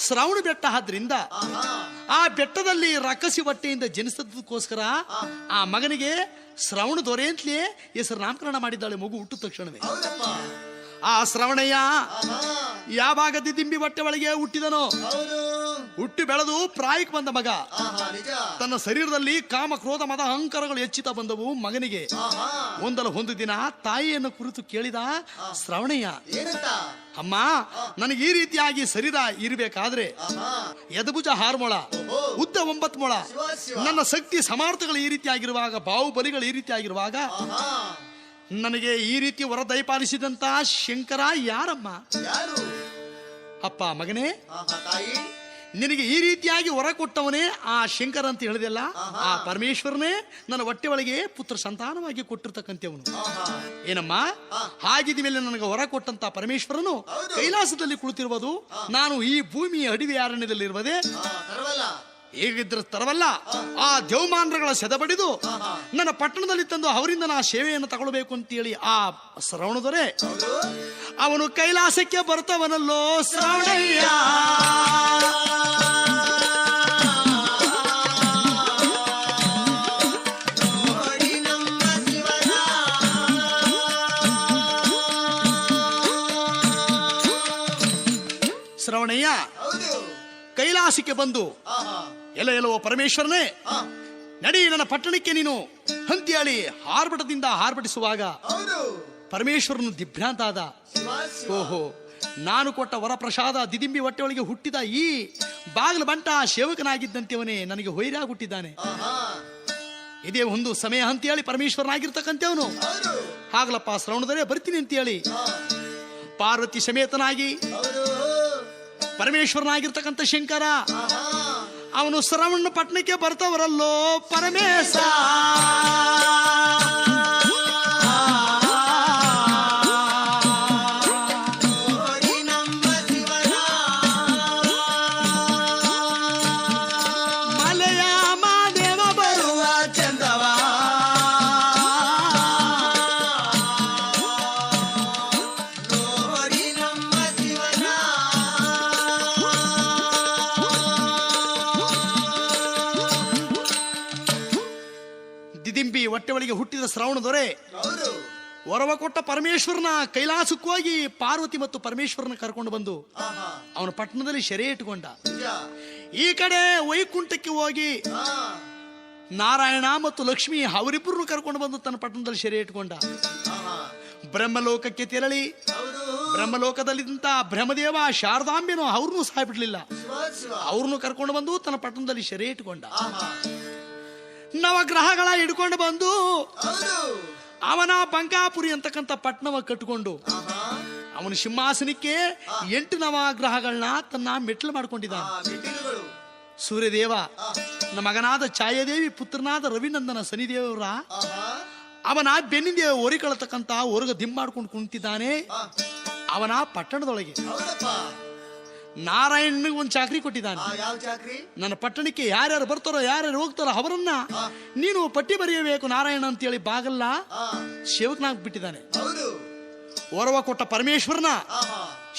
ಶ್ರವಣ ಬೆಟ್ಟ ಆದ್ರಿಂದ ಆ ಬೆಟ್ಟದಲ್ಲಿ ರಕ್ಕಸಿ ಹೊಟ್ಟೆಯಿಂದ ಜನಿಸದಕ್ಕೋಸ್ಕರ ಆ ಮಗನಿಗೆ ಶ್ರವಣ ದೊರೆ ಅಂತಲೇ ಹೆಸರು ನಾಮಕರಣ ಮಾಡಿದ್ದಾಳೆ ಮಗು ಹುಟ್ಟಿದ ತಕ್ಷಣವೇ. ಆ ಶ್ರವಣಯ್ಯ ಯಾವಾಗ ದಿದಿಂಬಿ ಹೊಟ್ಟೆ ಒಳಗೆ ಹುಟ್ಟಿದನೋ ಹುಟ್ಟಿ ಬೆಳೆದು ಪ್ರಾಯಕ್ಕೆ ಬಂದ ಮಗ. ತನ್ನ ಶರೀರದಲ್ಲಿ ಕಾಮ ಕ್ರೋಧ ಮದ ಅಹಂಕಾರಗಳು ಹೆಚ್ಚುತ್ತಾ ಬಂದವು ಮಗನಿಗೆ. ಒಂದಲ್ಲ ಒಂದು ದಿನ ತಾಯಿಯನ್ನು ಕುರಿತು ಕೇಳಿದ ಶ್ರವಣಯ್ಯ, ಅಮ್ಮ ನನಗೆ ಈ ರೀತಿಯಾಗಿ ಶರೀರ ಇರಬೇಕಾದ್ರೆ ಎದಭುಜ 6 ಮೊಳ ಉದ್ದ 9 ಮೊಳ ನನ್ನ ಶಕ್ತಿ ಸಮರ್ಥಗಳು ಈ ರೀತಿಯಾಗಿರುವಾಗ ಬಾಹುಬಲಿಗಳು ಈ ರೀತಿಯಾಗಿರುವಾಗ ನನಗೆ ಈ ರೀತಿ ವರ ದಯಪಾಲಿಸಿದಂತ ಶಂಕರ ಯಾರಮ್ಮ? ಅಪ್ಪ ಮಗನೇ, ನಿನಗೆ ಈ ರೀತಿಯಾಗಿ ವರ ಕೊಟ್ಟವನೇ ಆ ಶಂಕರ ಅಂತ ಹೇಳಿದೆಲ್ಲ, ಆ ಪರಮೇಶ್ವರನೇ ನನ್ನ ಹೊಟ್ಟೆ ಒಳಗೆ ಪುತ್ರ ಸಂತಾನವಾಗಿ ಕೊಟ್ಟಿರ್ತಕ್ಕಂಥವನು. ಏನಮ್ಮ ಹಾಗಿದ ಮೇಲೆ ನನಗೆ ವರ ಕೊಟ್ಟಂತ ಪರಮೇಶ್ವರನು ಕೈಲಾಸದಲ್ಲಿ ಕುಳಿತಿರುವುದು, ನಾನು ಈ ಭೂಮಿಯ ಅಡವಿ ಅರಣ್ಯದಲ್ಲಿರುವುದೇ ಹೇಗಿದ್ರೆ ತರವಲ್ಲ. ಆ ದೇವಮಾನಗಳ ಸೆದಬಡಿದು ನನ್ನ ಪಟ್ಟಣದಲ್ಲಿ ತಂದು ಅವರಿಂದ ನಾ ಸೇವೆಯನ್ನು ತಗೊಳ್ಬೇಕು ಅಂತೇಳಿ ಆ ಶ್ರವಣ ದೊರೆ ಅವನು ಕೈಲಾಸಕ್ಕೆ ಬರ್ತವನಲ್ಲೋ ಶ್ರವಣಯ್ಯ. ಶ್ರವಣಯ್ಯ ಕೈಲಾಸಕ್ಕೆ ಬಂದು ಎಲ್ಲೋ ಪರಮೇಶ್ವರನೇ ನಡಿ ನನ್ನ ಪಟ್ಟಣಕ್ಕೆ ನೀನು ಅಂತೇಳಿ ಹಾರ್ಬಟದಿಂದ ಹಾರ್ಬಟಿಸುವಾಗ ಪರಮೇಶ್ವರನು ದಿಭ್ರಾಂತ ಆದ. ಓಹೋ, ನಾನು ಕೊಟ್ಟ ವರಪ್ರಸಾದ ದಿದಿಂಬಿ ಹೊಟ್ಟೆ ಒಳಗೆ ಹುಟ್ಟಿದ ಈ ಬಾಗಿಲು ಬಂಟ ಸೇವಕನಾಗಿದ್ದಂತೆವನೇ ನನಗೆ ಹೊಯ್ರಾಗಿ ಹುಟ್ಟಿದ್ದಾನೆ. ಇದೇ ಒಂದು ಸಮಯ ಅಂತೇಳಿ ಪರಮೇಶ್ವರನಾಗಿರ್ತಕ್ಕಂಥವನು ಹಾಗಲಪ್ಪ ಶ್ರವಣದರೇ ಬರ್ತೀನಿ ಅಂತೇಳಿ ಪಾರ್ವತಿ ಸಮೇತನಾಗಿ ಪರಮೇಶ್ವರನಾಗಿರ್ತಕ್ಕಂಥ ಶಂಕರ ಅವನು ಶ್ರವಣ ಪಟ್ಟಣಕ್ಕೆ ಬರ್ತವರಲ್ಲೋ ಪರಮೇಶ. ಮಲೆಯ ಮಾದೇವ ಬರುವ ಚಂದವ ದಿದಿಂಬಿ ಹೊಟ್ಟೆ ಒಳಗೆ ಹುಟ್ಟಿದ ಶ್ರವಣ ದೊರೆ ವರವ ಕೊಟ್ಟ ಪರಮೇಶ್ವರನ ಕೈಲಾಸಕ್ಕೆ ಹೋಗಿ ಪಾರ್ವತಿ ಮತ್ತು ಪರಮೇಶ್ವರನ ಕರ್ಕೊಂಡು ಬಂದು ಅವನ ಪಟ್ಟಣದಲ್ಲಿ ಸೆರೆ ಇಟ್ಟುಕೊಂಡ. ಈ ಕಡೆ ವೈಕುಂಠಕ್ಕೆ ಹೋಗಿ ನಾರಾಯಣ ಮತ್ತು ಲಕ್ಷ್ಮಿ ಅವರಿಬ್ಬರನ್ನು ಕರ್ಕೊಂಡು ಬಂದು ತನ್ನ ಪಟ್ಟಣದಲ್ಲಿ ಸೆರೆ ಇಟ್ಟುಕೊಂಡ. ಬ್ರಹ್ಮಲೋಕಕ್ಕೆ ತೆರಳಿ ಬ್ರಹ್ಮಲೋಕದಲ್ಲಿದ್ದಂತ ಬ್ರಹ್ಮದೇವ ಶಾರದಾಂಬೆನೋ ಅವ್ರನ್ನೂ ಸಹ ಬಿಡ್ಲಿಲ್ಲ. ಅವ್ರನ್ನು ಕರ್ಕೊಂಡು ಬಂದು ತನ್ನ ಪಟ್ಟಣದಲ್ಲಿ ಸೆರೆ ಇಟ್ಕೊಂಡ. ನವಗ್ರಹಗಳ ಹಿಡ್ಕೊಂಡು ಬಂದು ಅವನ ಬಂಕಾಪುರಿ ಅಂತಕ್ಕಂಥ ಪಟ್ಟಣವ ಕಟ್ಟಿಕೊಂಡು ಅವನ ಸಿಂಹಾಸನಕ್ಕೆ 8 ನವಗ್ರಹಗಳನ್ನ ತನ್ನ ಮೆಟ್ಲು ಮಾಡ್ಕೊಂಡಿದ್ದಾನೆ. ಸೂರ್ಯದೇವ, ನಮ್ಮ ಮಗನಾದ ಛಾಯಾದೇವಿ, ಪುತ್ರನಾದ ರವಿನಂದನ ಶನಿದೇವರ ಅವನ ಬೆನ್ನಿಂದ ಒರಿಕಳತಕ್ಕಂತ ಹೊರಗ ದಿಮ್ ಮಾಡ್ಕೊಂಡು ಕುಂತಿದ್ದಾನೆ ಅವನ ಪಟ್ಟಣದೊಳಗೆ. ನಾರಾಯಣನಿಗೆ ಒಂದು ಚಾಕ್ರಿ ಕೊಟ್ಟಿದ್ದಾನೆ. ನನ್ನ ಪಟ್ಟಣಕ್ಕೆ ಯಾರ್ಯಾರು ಬರ್ತಾರೋ ಯಾರ್ಯಾರು ಹೋಗ್ತಾರೋ ಅವರನ್ನ ನೀನು ಪಟ್ಟಿ ಬರೆಯಬೇಕು ನಾರಾಯಣ ಅಂತೇಳಿ ಬಾಗಲ್ಲ ಸೇವಕನಾಗ್ ಬಿಟ್ಟಿದ್ದಾನೆ. ಹೊರವ ಕೊಟ್ಟ ಪರಮೇಶ್ವರನ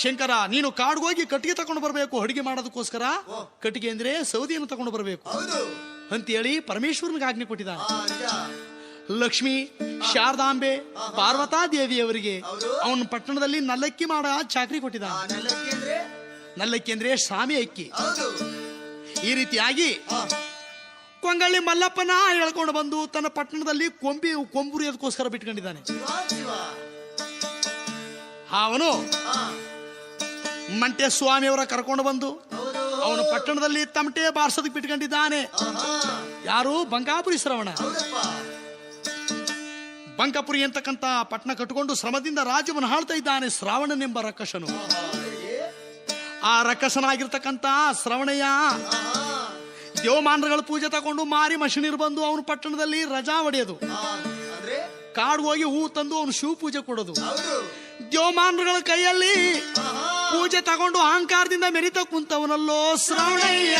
ಶಂಕರ ನೀನು ಕಾಡ್ಗೋಗಿ ಕಟ್ಟಿಗೆ ತಗೊಂಡು ಬರಬೇಕು ಅಡಿಗೆ ಮಾಡೋದಕ್ಕೋಸ್ಕರ. ಕಟ್ಟಿಗೆ ಅಂದ್ರೆ ಸೌದಿಯನ್ನು ತಗೊಂಡು ಬರಬೇಕು ಅಂತೇಳಿ ಪರಮೇಶ್ವರನಿಗೆ ಆಜ್ಞೆ ಕೊಟ್ಟಿದ್ದಾನೆ. ಲಕ್ಷ್ಮಿ, ಶಾರದಾಂಬೆ, ಪಾರ್ವತಾ ದೇವಿಯವರಿಗೆ ಅವನ ಪಟ್ಟಣದಲ್ಲಿ ನಲ್ಲಕ್ಕಿ ಮಾಡ ಚಾಕ್ರಿ ಕೊಟ್ಟಿದ್ದಾನೆ. ನಲ್ಲಕ್ಕಿ ಅಂದ್ರೆ ಸ್ವಾಮಿ ಅಕ್ಕಿ. ಈ ರೀತಿಯಾಗಿ ಕೊಂಗಳ್ಳಿ ಮಲ್ಲಪ್ಪನ ಹೇಳ್ಕೊಂಡು ಬಂದು ತನ್ನ ಪಟ್ಟಣದಲ್ಲಿ ಕೊಂಬುರಿಯೋದಕ್ಕೋಸ್ಕರ ಬಿಟ್ಕೊಂಡಿದ್ದಾನೆ. ಅವನು ಮಂಟೆ ಸ್ವಾಮಿಯವರ ಕರ್ಕೊಂಡು ಬಂದು ಅವನ ಪಟ್ಟಣದಲ್ಲಿ ತಮಟೆ ಬಾರ್ಸೋದಕ್ಕೆ ಬಿಟ್ಕೊಂಡಿದ್ದಾನೆ. ಯಾರು? ಬಂಕಾಪುರಿ ಶ್ರವಣ. ಬಂಕಾಪುರಿ ಅಂತಕ್ಕಂತ ಪಟ್ಟಣ ಕಟ್ಟಿಕೊಂಡು ಶ್ರಮದಿಂದ ರಾಜ್ಯವನ್ನು ಆಳ್ತಾ ಇದ್ದಾನೆ ಶ್ರಾವಣನೆಂಬ ರಕ್ಕಸನು. ಆ ರಕ್ಕಸನಾಗಿರ್ತಕ್ಕಂತ ಶ್ರವಣಯ್ಯ ದೇವಮಾನಗಳ ಪೂಜೆ ತಗೊಂಡು ಮಾರಿ ಮಷಿನೀರು ಬಂದು ಅವನ ಪಟ್ಟಣದಲ್ಲಿ ರಜಾ ಹೊಡೆಯೋದು, ಕಾಡ್ಗೆ ಹೋಗಿ ಹೂ ತಂದು ಅವನು ಶಿವ ಪೂಜೆ ಕೊಡೋದು. ದೇವಮಾನಗಳ ಕೈಯಲ್ಲಿ ಪೂಜೆ ತಗೊಂಡು ಅಹಂಕಾರದಿಂದ ಮೆರಿತ ಕುಂತವನಲ್ಲೋ ಶ್ರವಣಯ್ಯ.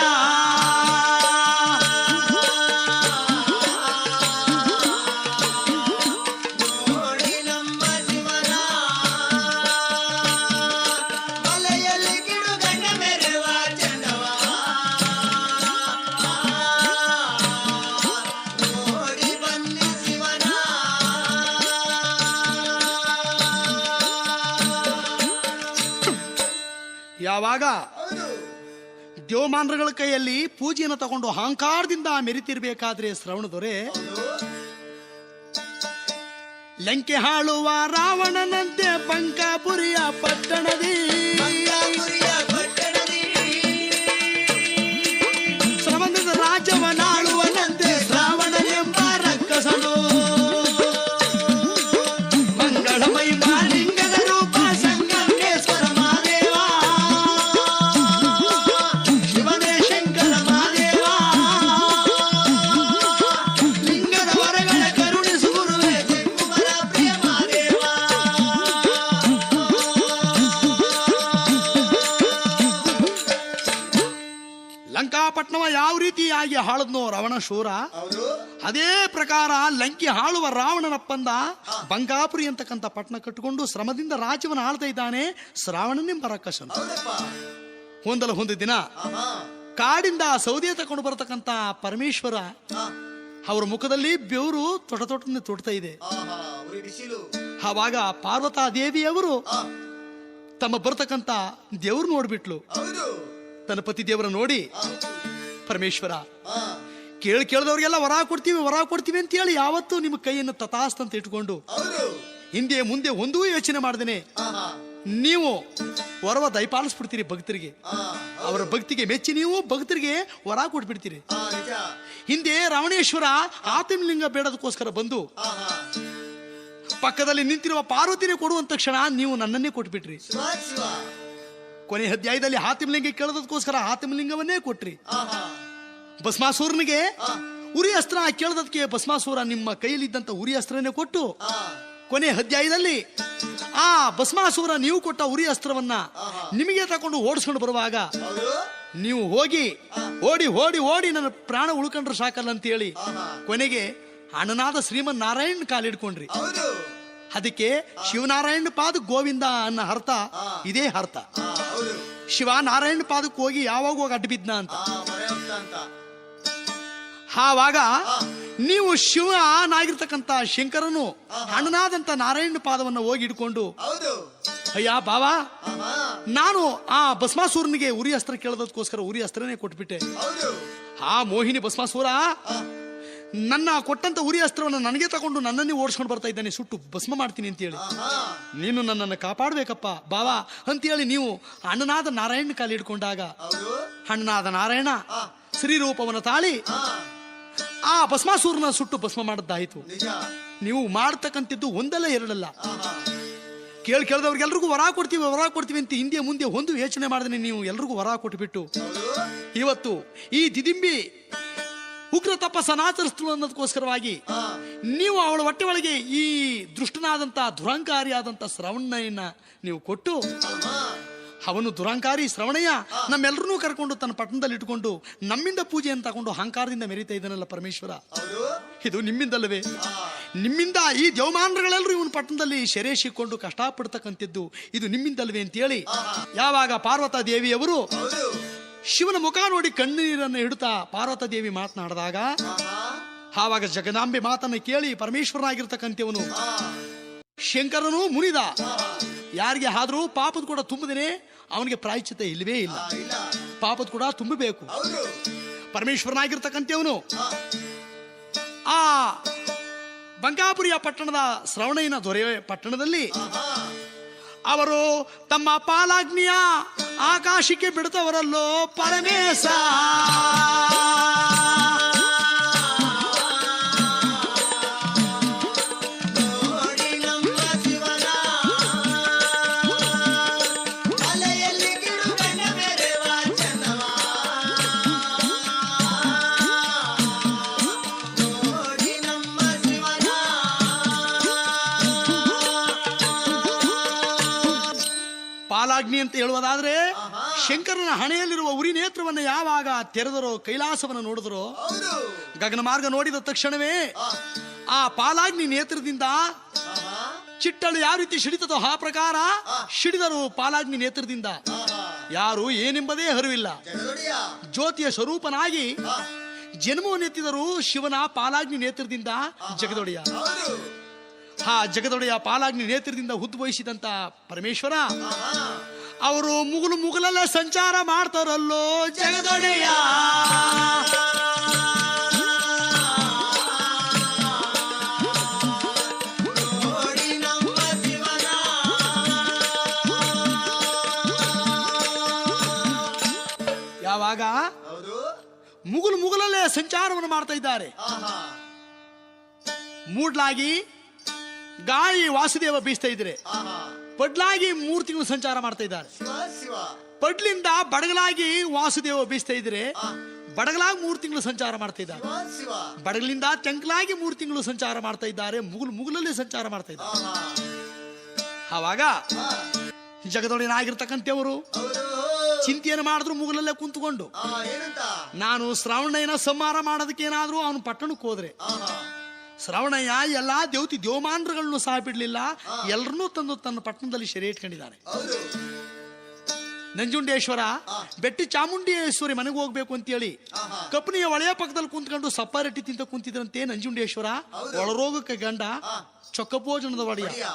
ಯಾವಾಗ ದೇವಮಾನಗಳ ಕೈಯಲ್ಲಿ ಪೂಜೆಯನ್ನು ತಗೊಂಡು ಅಹಂಕಾರದಿಂದ ಮೆರಿತಿರ್ಬೇಕಾದ್ರೆ ಶ್ರವಣ ದೊರೆ ಲಂಕೆ ಹಾಳುವ ರಾವಣನಂತೆ ಬಂಕಾಪುರಿಯ ಪಟ್ಟಣದಿ ಶ್ರವಣದ ರಾಜ್ಯವನ್ನಾಳುವನಂತೆ ಶ್ರಾವಣನೆಂಬ ರಕ್ಕಸನು ಮಂಗಳಮೈ ಮಾಲಿಂಗದ ರೂಪ ಸಂಗಮೇಶ್ವರ ಮಾದೇವ ಶಿವನೇ ಶಂಕರ ಮಾದೇವ ಲಿಂಗದ ವರಗಳ ಕರುಣಿಸು ಗುರುವೇ ಕುಮಾರ ಪ್ರಿಯ ಮಾದೇವ. ಲಂಕಾಪಟ್ಟಣವ ಯಾವ ರೀತಿಯಾಗಿ ಹಾಳದ್ನೋ ರಾವಣ ಶೂರ, ಅದೇ ಪ್ರಕಾರ ಲಂಕಿ ಹಾಳುವ ರಾವಣನಪ್ಪಂದ ಬಂಕಾಪುರಿ ಅಂತಕ್ಕಂಥ ಪಟ್ಟಣ ಕಟ್ಟಿಕೊಂಡು ಶ್ರಮದಿಂದ ರಾಜ್ಯವನ್ನು ಆಳ್ತಾ ಇದ್ದಾನೆ ಶ್ರಾವಣನೆಂಬ ರಕ್ಕಸನು. ಒಂದು ದಿನ ಕಾಡಿಂದ ಸೌದೆ ತಕೊಂಡು ಬರತಕ್ಕಂತ ಪರಮೇಶ್ವರ ಅವರ ಮುಖದಲ್ಲಿ ಬೆವರು ತೊಡ್ತಾ ಇದೆ. ಆವಾಗ ಪಾರ್ವತಾ ದೇವಿಯವರು ತಮ್ಮ ಬರ್ತಕ್ಕಂತ ದೇವ್ರು ನೋಡ್ಬಿಟ್ಲು. ತನ್ನ ಪತಿ ದೇವರ ನೋಡಿ, ಪರಮೇಶ್ವರ ಕೇಳಿದವ್ರಿಗೆಲ್ಲ ವರ ಕೊಡ್ತೀವಿ ಅಂತ ಹೇಳಿ ಯಾವತ್ತೂ ನಿಮ್ಮ ಕೈಯನ್ನು ತಥಾಸ್ತಂತ ಇಟ್ಕೊಂಡು ಹಿಂದೆ ಮುಂದೆ ಒಂದೂ ಯೋಚನೆ ಮಾಡ್ದೇನೆ ನೀವು ವರವ ದಯಪಾಲಿಸ್ಬಿಡ್ತೀರಿ ಭಕ್ತರಿಗೆ. ಅವರ ಭಕ್ತಿಗೆ ಮೆಚ್ಚಿ ನೀವು ಭಕ್ತರಿಗೆ ವರ ಕೊಟ್ಬಿಡ್ತೀರಿ. ಹಿಂದೆ ರಾವಣೇಶ್ವರ ಆತ್ಮಲಿಂಗ ಬೇಡದಕ್ಕೋಸ್ಕರ ಬಂದು ಪಕ್ಕದಲ್ಲಿ ನಿಂತಿರುವ ಪಾರ್ವತಿನೇ ಕೊಡುವಂತ ಕ್ಷಣ ನೀವು ನನ್ನನ್ನೇ ಕೊಟ್ಬಿಟ್ರಿ. ಕೊನೆ ಅಧ್ಯಾಯದಲ್ಲಿ ಆತ್ಮಲಿಂಗ ಕೇಳೋದಕ್ಕೋಸ್ಕರ ಆತ್ಮಲಿಂಗವನ್ನೇ ಕೊಟ್ರಿ. ಭಸ್ಮಾಸುರನಿಗೆ ಉರಿ ಅಸ್ತ್ರ ಕೇಳದಕ್ಕೆ ಭಸ್ಮಾಸುರ ನಿಮ್ಮ ಕೈಯಲ್ಲಿದ್ದಂತ ಉರಿ ಅಸ್ತ್ರನೇ ಕೊಟ್ಟು ಕೊನೆ ಅಧ್ಯಾಯದಲ್ಲಿ ಆ ಭಸ್ಮಾಸುರ ನೀವು ಕೊಟ್ಟ ಉರಿ ಅಸ್ತ್ರವನ್ನ ನಿಮಗೆ ತಕೊಂಡು ಓಡಿಸ್ಕೊಂಡು ಬರುವಾಗ ನೀವು ಹೋಗಿ ಓಡಿ ಓಡಿ ಓಡಿ ನನ್ನ ಪ್ರಾಣ ಉಳ್ಕೊಂಡ್ರೆ ಸಾಕಲ್ಲ ಅಂತ ಹೇಳಿ ಕೊನೆಗೆ ಅಣ್ಣನಾದ ಶ್ರೀಮನ್ ನಾರಾಯಣ್ ಕಾಲಿಡ್ಕೊಂಡ್ರಿ. ಅದಕ್ಕೆ ಶಿವನಾರಾಯಣ ಪಾದ ಗೋವಿಂದ ಅನ್ನೋ ಅರ್ಥ ಇದೇ ಅರ್ಥ. ಶಿವ ನಾರಾಯಣ ಪಾದಕ್ಕೆ ಹೋಗಿ ಯಾವಾಗ ಹೋಗಿ ಅಡ್ಡ ಬಿದ್ನ ಅಂತ. ಆವಾಗ ನೀವು ಶಿವನಾಗಿರ್ತಕ್ಕಂಥ ಶಂಕರನು ಅಣ್ಣನಾದಂತ ನಾರಾಯಣ ಪಾದವನ್ನು ಹೋಗಿ ಇಟ್ಕೊಂಡು ಅಯ್ಯ ಬಾವಾ ನಾನು ಆ ಭಸ್ಮಾಸುರನಿಗೆ ಉರಿ ಅಸ್ತ್ರ ಕೇಳೋದಕ್ಕೋಸ್ಕರ ಉರಿ ಅಸ್ತ್ರನೇ ಕೊಟ್ಬಿಟ್ಟೆ. ಆ ಮೋಹಿನಿ ಭಸ್ಮಾಸುರ ನನ್ನ ಕೊಟ್ಟಂತ ಉರಿ ಅಸ್ತ್ರವನ್ನು ನನಗೆ ತಗೊಂಡು ನನ್ನನ್ನೇ ಓಡಿಸ್ಕೊಂಡು ಬರ್ತಾ ಇದ್ದಾನೆ, ಸುಟ್ಟು ಭಸ್ಮ ಮಾಡ್ತೀನಿ ಅಂತೇಳಿ. ನೀನು ನನ್ನನ್ನು ಕಾಪಾಡಬೇಕಪ್ಪ ಬಾವಾ ಅಂತೇಳಿ ನೀವು ಅಣ್ಣನಾದ ನಾರಾಯಣ ಕಾಲಿ ಹಿಡ್ಕೊಂಡಾಗ ಅಣ್ಣನಾದ ನಾರಾಯಣ ಶ್ರೀರೂಪವನ್ನು ತಾಳಿ ಆ ಭಸ್ಮಾಸೂರನ ಸುಟ್ಟು ಭಸ್ಮ ಮಾಡದ್ದಾಯಿತು. ನೀವು ಮಾಡ್ತಕ್ಕಂಥದ್ದು ಒಂದಲ್ಲ ಎರಡಲ್ಲ. ಕೇಳಿದವ್ರಿಗೆಲ್ರಿಗೂ ವರ ಕೊಡ್ತೀವಿ ಅಂತ ಹಿಂದೆ ಮುಂದೆ ಒಂದು ಯೋಚನೆ ಮಾಡಿದ್ರೆ ನೀವು ಎಲ್ರಿಗೂ ವರ ಕೊಟ್ಟುಬಿಟ್ಟು ಇವತ್ತು ಈ ದಿದಿಂಬಿ ಉಗ್ರ ತಪಸ್ಸನ್ನು ಆಚರಿಸ್ತು ಅನ್ನೋದಕ್ಕೋಸ್ಕರವಾಗಿ ನೀವು ಅವಳ ಹೊಟ್ಟೆ ಒಳಗೆ ಈ ದುಷ್ಟನಾದಂಥ ದುರಂಕಾರಿಯಾದಂಥ ಶ್ರವಣಯ್ಯನ ನೀವು ಕೊಟ್ಟು, ಅವನು ದುರಂಕಾರಿ ಶ್ರವಣಯ್ಯ ನಮ್ಮೆಲ್ಲರನ್ನೂ ಕರ್ಕೊಂಡು ತನ್ನ ಪಟ್ಟಣದಲ್ಲಿ ಇಟ್ಕೊಂಡು ನಮ್ಮಿಂದ ಪೂಜೆಯನ್ನು ತಗೊಂಡು ಅಹಂಕಾರದಿಂದ ಮೆರೀತಾ ಇದ್ದಾನಲ್ಲ ಪರಮೇಶ್ವರ, ಇದು ನಿಮ್ಮಿಂದಲ್ಲವೇ? ನಿಮ್ಮಿಂದ ಈ ದೇವಮಾನಗಳೆಲ್ಲರೂ ಇವನು ಪಟ್ಟಣದಲ್ಲಿ ಸೆರೆ ಸಿಕ್ಕೊಂಡು ಕಷ್ಟಪಡ್ತಕ್ಕಂಥದ್ದು ಇದು ನಿಮ್ಮಿಂದಲ್ವೇ ಅಂತೇಳಿ ಯಾವಾಗ ಪಾರ್ವತಾ ದೇವಿಯವರು ಶಿವನ ಮುಖ ನೋಡಿ ಕಣ್ಣೀರನ್ನು ಇಡುತ್ತಾ ಪಾರ್ವತಾ ದೇವಿ ಮಾತನಾಡಿದಾಗ ಆವಾಗ ಜಗದಾಂಬೆ ಮಾತನ್ನು ಕೇಳಿ ಪರಮೇಶ್ವರನಾಗಿರ್ತಕ್ಕಂಥವನು ಶಂಕರನು ಮುನಿದ. ಯಾರಿಗೆ ಆದ್ರೂ ಪಾಪದ ಕೂಡ ತುಂಬದೇನೆ ಅವನಿಗೆ ಪ್ರಾಯಶ್ಚಿತ್ತ ಇಲ್ಲವೇ ಇಲ್ಲ. ಪಾಪದ ಕೂಡ ತುಂಬಬೇಕು. ಪರಮೇಶ್ವರನಾಗಿರ್ತಕ್ಕಂಥವನು ಆ ಬಂಗಾಪುರಿಯ ಪಟ್ಟಣದ ಶ್ರವಣಯ್ಯನ ದೊರೆ ಪಟ್ಟಣದಲ್ಲಿ ಅವರು ತಮ್ಮ ಪಾಲಾಗ್ನಿಯ ಆಕಾಶಕ್ಕೆ ಬಿಡುತ್ತವರಲ್ಲೋ ಪರಮೇಶ. ಪಾಲಾಗ್ನಿ ಅಂತ ಹೇಳುವುದಾದ್ರೆ ಶಂಕರನ ಹಣೆಯಲ್ಲಿರುವ ಉರಿ ನೇತ್ರವನ್ನು ಯಾವಾಗ ತೆರೆದರೋ, ಕೈಲಾಸವನ್ನು ನೋಡಿದರೋ, ಗಗನ ಮಾರ್ಗ ನೋಡಿದ ತಕ್ಷಣವೇ ಆ ಪಾಲಾಗ್ನಿ ನೇತ್ರದಿಂದ ಚಿಟ್ಟಳು ಯಾವ ರೀತಿ ಸಿಡಿತದೋ ಆ ಪ್ರಕಾರ ಸಿಡಿದರು. ಪಾಲಾಗ್ನಿ ನೇತ್ರದಿಂದ ಯಾರು ಏನೆಂಬುದೇ ಹರಿವಿಲ್ಲ. ಜ್ಯೋತಿಯ ಸ್ವರೂಪನಾಗಿ ಜನ್ಮವನ್ನೆತ್ತಿದರು ಶಿವನ ಪಾಲಾಗ್ನಿ ನೇತ್ರದಿಂದ ಜಗದೊಡೆಯ. ಆ ಜಗದೊಡೆಯ ಪಾಲಾಗ್ನಿ ನೇತ್ರದಿಂದ ಉದ್ಭವಿಸಿದಂತ ಪರಮೇಶ್ವರ ಅವರು ಮುಗುಲಲ್ಲ ಸಂಚಾರ ಮಾಡ್ತಾರಲ್ಲೋ ಜಗದೊಡೆಯ. ಯಾವಾಗ ಮುಗುಲಲ್ಲೇ ಸಂಚಾರವನ್ನು ಮಾಡ್ತಾ ಇದ್ದಾರೆ. ಮೂಡ್ಲಾಗಿ ಗಾಳಿ ವಾಸುದೇವ ಬೀಸ್ತಾ ಇದ್ರೆ, ಪಡ್ಲಾಗಿ 3 ತಿಂಗಳು ಸಂಚಾರ ಮಾಡ್ತಾ ಇದ್ದಾರೆ. ಪಡ್ಲಿಂದ ಬಡಗಲಾಗಿ ವಾಸುದೇವ ಬೀಸ್ತಾ ಇದ್ರೆ, ಬಡಗಲಾಗಿ 3 ತಿಂಗಳು ಸಂಚಾರ ಮಾಡ್ತಾ ಇದ್ದಾರೆ. ಬಡಗಲಿಂದ ತೆಂಕಲಾಗಿ 3 ತಿಂಗಳು ಸಂಚಾರ ಮಾಡ್ತಾ ಇದ್ದಾರೆ. ಮುಗುಲಲ್ಲಿ ಸಂಚಾರ ಮಾಡ್ತಾ ಇದ್ದಾರೆ. ಆವಾಗ ಜಗದೊಡೆಯನಾಗಿರ್ತಕ್ಕಂಥವರು ಚಿಂತೆಯನ್ನು ಮಾಡಿದ್ರು ಮುಗುಲಲ್ಲೇ ಕುಂತ್ಕೊಂಡು, ನಾನು ಶ್ರಾವಣಯ್ಯನ ಸಂಹಾರ ಮಾಡೋದಕ್ಕೆ ಏನಾದ್ರು ಅವನು ಪಟ್ಟಣಕ್ಕೆ ಹೋದ್ರೆ ಶ್ರಾವಣಯ್ಯ ಎಲ್ಲಾ ದೇವಮಾನಗಳನ್ನು ಸಹ ಬಿಡ್ಲಿಲ್ಲ, ಎಲ್ಲರನ್ನೂ ತಂದು ತನ್ನ ಪಟ್ಟಣದಲ್ಲಿ ಸೆರೆ ಇಟ್ಕೊಂಡಿದ್ದಾನೆ. ನಂಜುಂಡೇಶ್ವರ ಬೆಟ್ಟಿ ಚಾಮುಂಡೇಶ್ವರಿ ಮನೆಗೆ ಹೋಗ್ಬೇಕು ಅಂತೇಳಿ ಕಪ್ಪನಿಯ ಒಳೆಯ ಪಕ್ಕದಲ್ಲಿ ಕುಂತ್ಕೊಂಡು ಸಪ್ಪಾರೆಟ್ಟಿ ತಿಂತ ಕುಂತಿದ್ರಂತೆ ನಂಜುಂಡೇಶ್ವರ. ಒಳರೋಗಕ್ಕೆ ಗಂಡ ಚೊಕ್ಕಭೋಜನದ ಒಡೆಯ.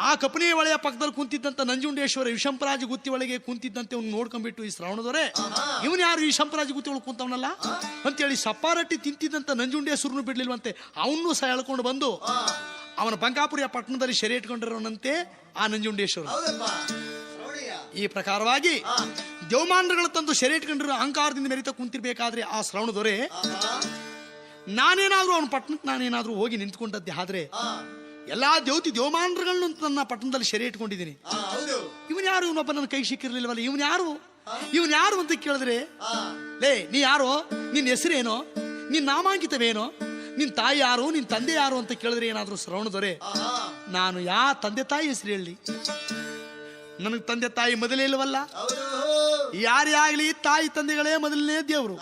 ಆ ಕಪ್ಪನಿಯ ಒಳೆಯ ಪಕ್ಕದಲ್ಲಿ ಕುಂತಿದ್ದಂತ ನಂಜುಂಡೇಶ್ವರ ವಿಷಂಪರಾಜ ಗುತ್ತಿ ಒಳಗೆ ಕುಂತಿದ್ದಂತೆ ಅವ್ನು ನೋಡ್ಕೊಂಡ್ಬಿಟ್ಟು, ಈ ಶ್ರಾವಣದವರೇ ಇವನು ಯಾರು ವಿಷಂಪರಾಜ ಗುತ್ತಿ ಒಳಗೆ ಕುಂತವನಲ್ಲ ಅಂತೇಳಿ ಸಪ್ಪಾರಟ್ಟಿ ತಿಂತಿದ್ದಂತ ನಂಜುಂಡೇಶ್ವರನು ಬಿಡ್ಲಿಲ್ವಂತೆ. ಅವನ್ನೂ ಸಹ ಎಳ್ಕೊಂಡು ಬಂದು ಅವನ ಬಂಕಾಪುರಿಯ ಪಟ್ಟಣದಲ್ಲಿ ಸೆರೆ ಇಟ್ಕೊಂಡಿರೋನಂತೆ ಆ ನಂಜುಂಡೇಶ್ವರ. ಈ ಪ್ರಕಾರವಾಗಿ ದೇವಮಾನಗಳು ತಂದು ಸೆರೆ ಇಟ್ಕೊಂಡಿರೋ ಅಹಂಕಾರದಿಂದ ಮೆರಿತ ಕುಂತಿರ್ಬೇಕಾದ್ರೆ ಆ ಶ್ರಾವಣದವರೇ ನಾನೇನಾದ್ರೂ ಅವನ ಪಟ್ಟಣಕ್ಕೆ ನಾನೇನಾದ್ರೂ ಹೋಗಿ ನಿಂತ್ಕೊಂಡದ್ದೇ ಆದ್ರೆ ಎಲ್ಲಾ ದೇವಮಾನಗಳನ್ನು ನನ್ನ ಪಟ್ಟಣದಲ್ಲಿ ಸೆರೆ ಇಟ್ಕೊಂಡಿದ್ದೀನಿ. ಇವನ್ ಯಾರು? ಇವನೊಬ್ಬ ನನ್ನ ಕೈ ಸಿಕ್ಕಿರ್ಲಿಲ್ವಲ್ಲ, ಇವನ್ ಯಾರು ಅಂತ ಕೇಳಿದ್ರೆ, ಲೇ ನೀ ಯಾರೋ, ನಿನ್ನ ಹೆಸರೇನೋ, ನಿನ್ ನಾಮಾಂಕಿತವೇನೋ, ನಿನ್ ತಾಯಿ ಯಾರು, ನಿನ್ ತಂದೆ ಯಾರು ಅಂತ ಕೇಳಿದ್ರೆ ಏನಾದ್ರು ಶ್ರವಣದವರೇ ನಾನು ತಂದೆ ತಾಯಿ ಹೆಸರು ಹೇಳಿ? ನನಗೆ ತಂದೆ ತಾಯಿ ಮೊದಲೇ ಇಲ್ವಲ್ಲ. ಯಾರೇ ಆಗ್ಲಿ ತಾಯಿ ತಂದೆಗಳೇ ಮೊದಲನೇ ದೇವರು.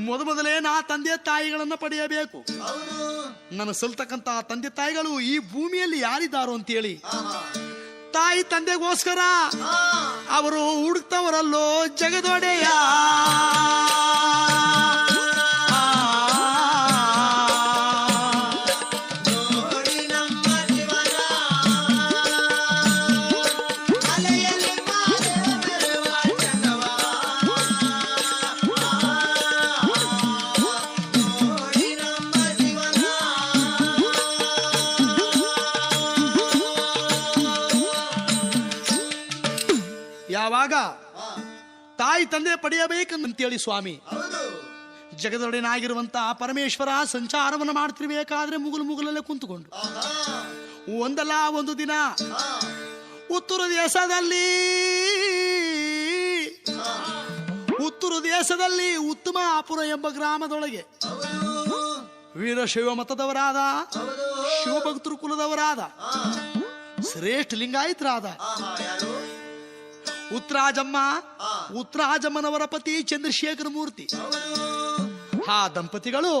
ಮೊದಲೇ ನಾ ತಂದೆ ತಾಯಿಗಳನ್ನ ಪಡೆಯಬೇಕು. ನನ್ನ ಸಲ್ತಕ್ಕಂತ ತಂದೆ ತಾಯಿಗಳು ಈ ಭೂಮಿಯಲ್ಲಿ ಯಾರಿದ್ದಾರೋ ಅಂತೇಳಿ ತಾಯಿ ತಂದೆಗೋಸ್ಕರ ಅವರು ಹುಡುಕ್ತವರಲ್ಲೋ ಜಗದೊಡೆಯ. ಯಾವಾಗ ತಾಯಿ ತಂದೆ ಪಡೆಯಬೇಕಂತೇಳಿ ಸ್ವಾಮಿ ಜಗದೊಡೆನಾಗಿರುವಂತಹ ಪರಮೇಶ್ವರ ಸಂಚಾರವನ್ನು ಮಾಡ್ತಿರ್ಬೇಕಾದ್ರೆ ಮುಗುಲಲ್ಲೇ ಕುಂತುಕೊಂಡು ಒಂದಲ್ಲ ಒಂದು ದಿನ ಉತ್ತರ ದೇಶದಲ್ಲಿ ಉತ್ತಮಾಪುರ ಎಂಬ ಗ್ರಾಮದೊಳಗೆ ವೀರಶೈವ ಮತದವರಾದ ಶಿವಭಕ್ತರು ಕುಲದವರಾದ ಶ್ರೇಷ್ಠ ಲಿಂಗಾಯತರಾದ ಉತ್ತರಾಜಮ್ಮನವರ ಪತಿ ಚಂದ್ರಶೇಖರ ಮೂರ್ತಿ ಆ ದಂಪತಿಗಳು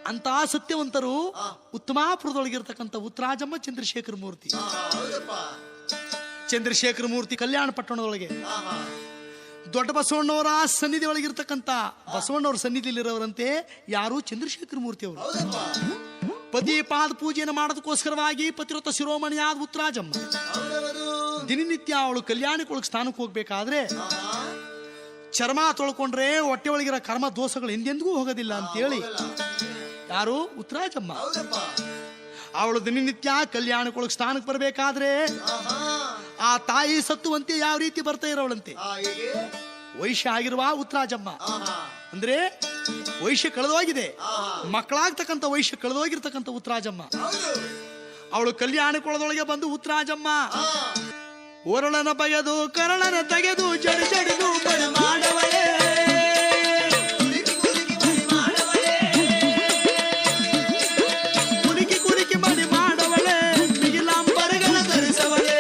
ಅಂತಹ ಸತ್ಯವಂತರು ಉತ್ತಮಾಪುರದೊಳಗಿರ್ತಕ್ಕಂಥ ಉತ್ತರಾಜಮ್ಮ ಚಂದ್ರಶೇಖರ ಮೂರ್ತಿ ಕಲ್ಯಾಣ ಪಟ್ಟಣದೊಳಗೆ ದೊಡ್ಡ ಬಸವಣ್ಣವರ ಸನ್ನಿಧಿ ಒಳಗಿರ್ತಕ್ಕಂಥ ಬಸವಣ್ಣವರ ಸನ್ನಿಧಿಯಲ್ಲಿರೋರಂತೆ ಯಾರು ಚಂದ್ರಶೇಖರ ಮೂರ್ತಿ ಅವರು ಪತಿ ಪಾದ ಪೂಜೆಯನ್ನು ಮಾಡೋದಕ್ಕೋಸ್ಕರವಾಗಿ ಪತಿವ್ರತ ಶಿರೋಮಣಿಯಾದ ಉತ್ತರಾಜಮ್ಮ ದಿನನಿತ್ಯ ಅವಳು ಕಲ್ಯಾಣಕ್ಕೊಳಗೆ ಸ್ಥಾನಕ್ಕೆ ಹೋಗ್ಬೇಕಾದ್ರೆ ಚರ್ಮ ತೊಳ್ಕೊಂಡ್ರೆ ಹೊಟ್ಟೆ ಒಳಗಿರೋ ಕರ್ಮ ದೋಷಗಳು ಎಂದೆಂದಿಗೂ ಹೋಗೋದಿಲ್ಲ ಅಂತೇಳಿ ಯಾರು ಉತ್ತರಾಜಮ್ಮ ಅವಳು ದಿನನಿತ್ಯ ಕಲ್ಯಾಣಕ್ಕೊಳಗೆ ಸ್ಥಾನಕ್ಕೆ ಬರಬೇಕಾದ್ರೆ ಆ ತಾಯಿ ಸತ್ತುವಂತೆ ಯಾವ ರೀತಿ ಬರ್ತಾ ಇರೋವಳಂತೆ ವೈಶ್ಯ ಆಗಿರುವ ಉತ್ತರಾಜಮ್ಮ ಅಂದ್ರೆ ವೈಶ್ಯ ಕಳೆದೋಗಿದೆ ಮಕ್ಕಳಾಗ್ತಕ್ಕಂಥ ವೈಶ್ಯ ಕಳೆದೋಗಿರ್ತಕ್ಕಂಥ ಉತ್ತರಾಜಮ್ಮ ಅವಳು ಕಲ್ಯಾಣಕ್ಕೊಳದೊಳಗೆ ಬಂದು ಉತ್ತರಾಜಮ್ಮ ಒರಳನ ಬಗೆದು ಕರಳನ ತೆಗೆದು ಜಡಿ ಜಡಿದು ಬಡಿ ಮಾಡವಳೆ ಕುರಿಕಿ ಮಡಿ ಮಾಡವಳೆ ಮಿಗಿಲಾಂಬರಗಳ ಧರಿಸವಳೆ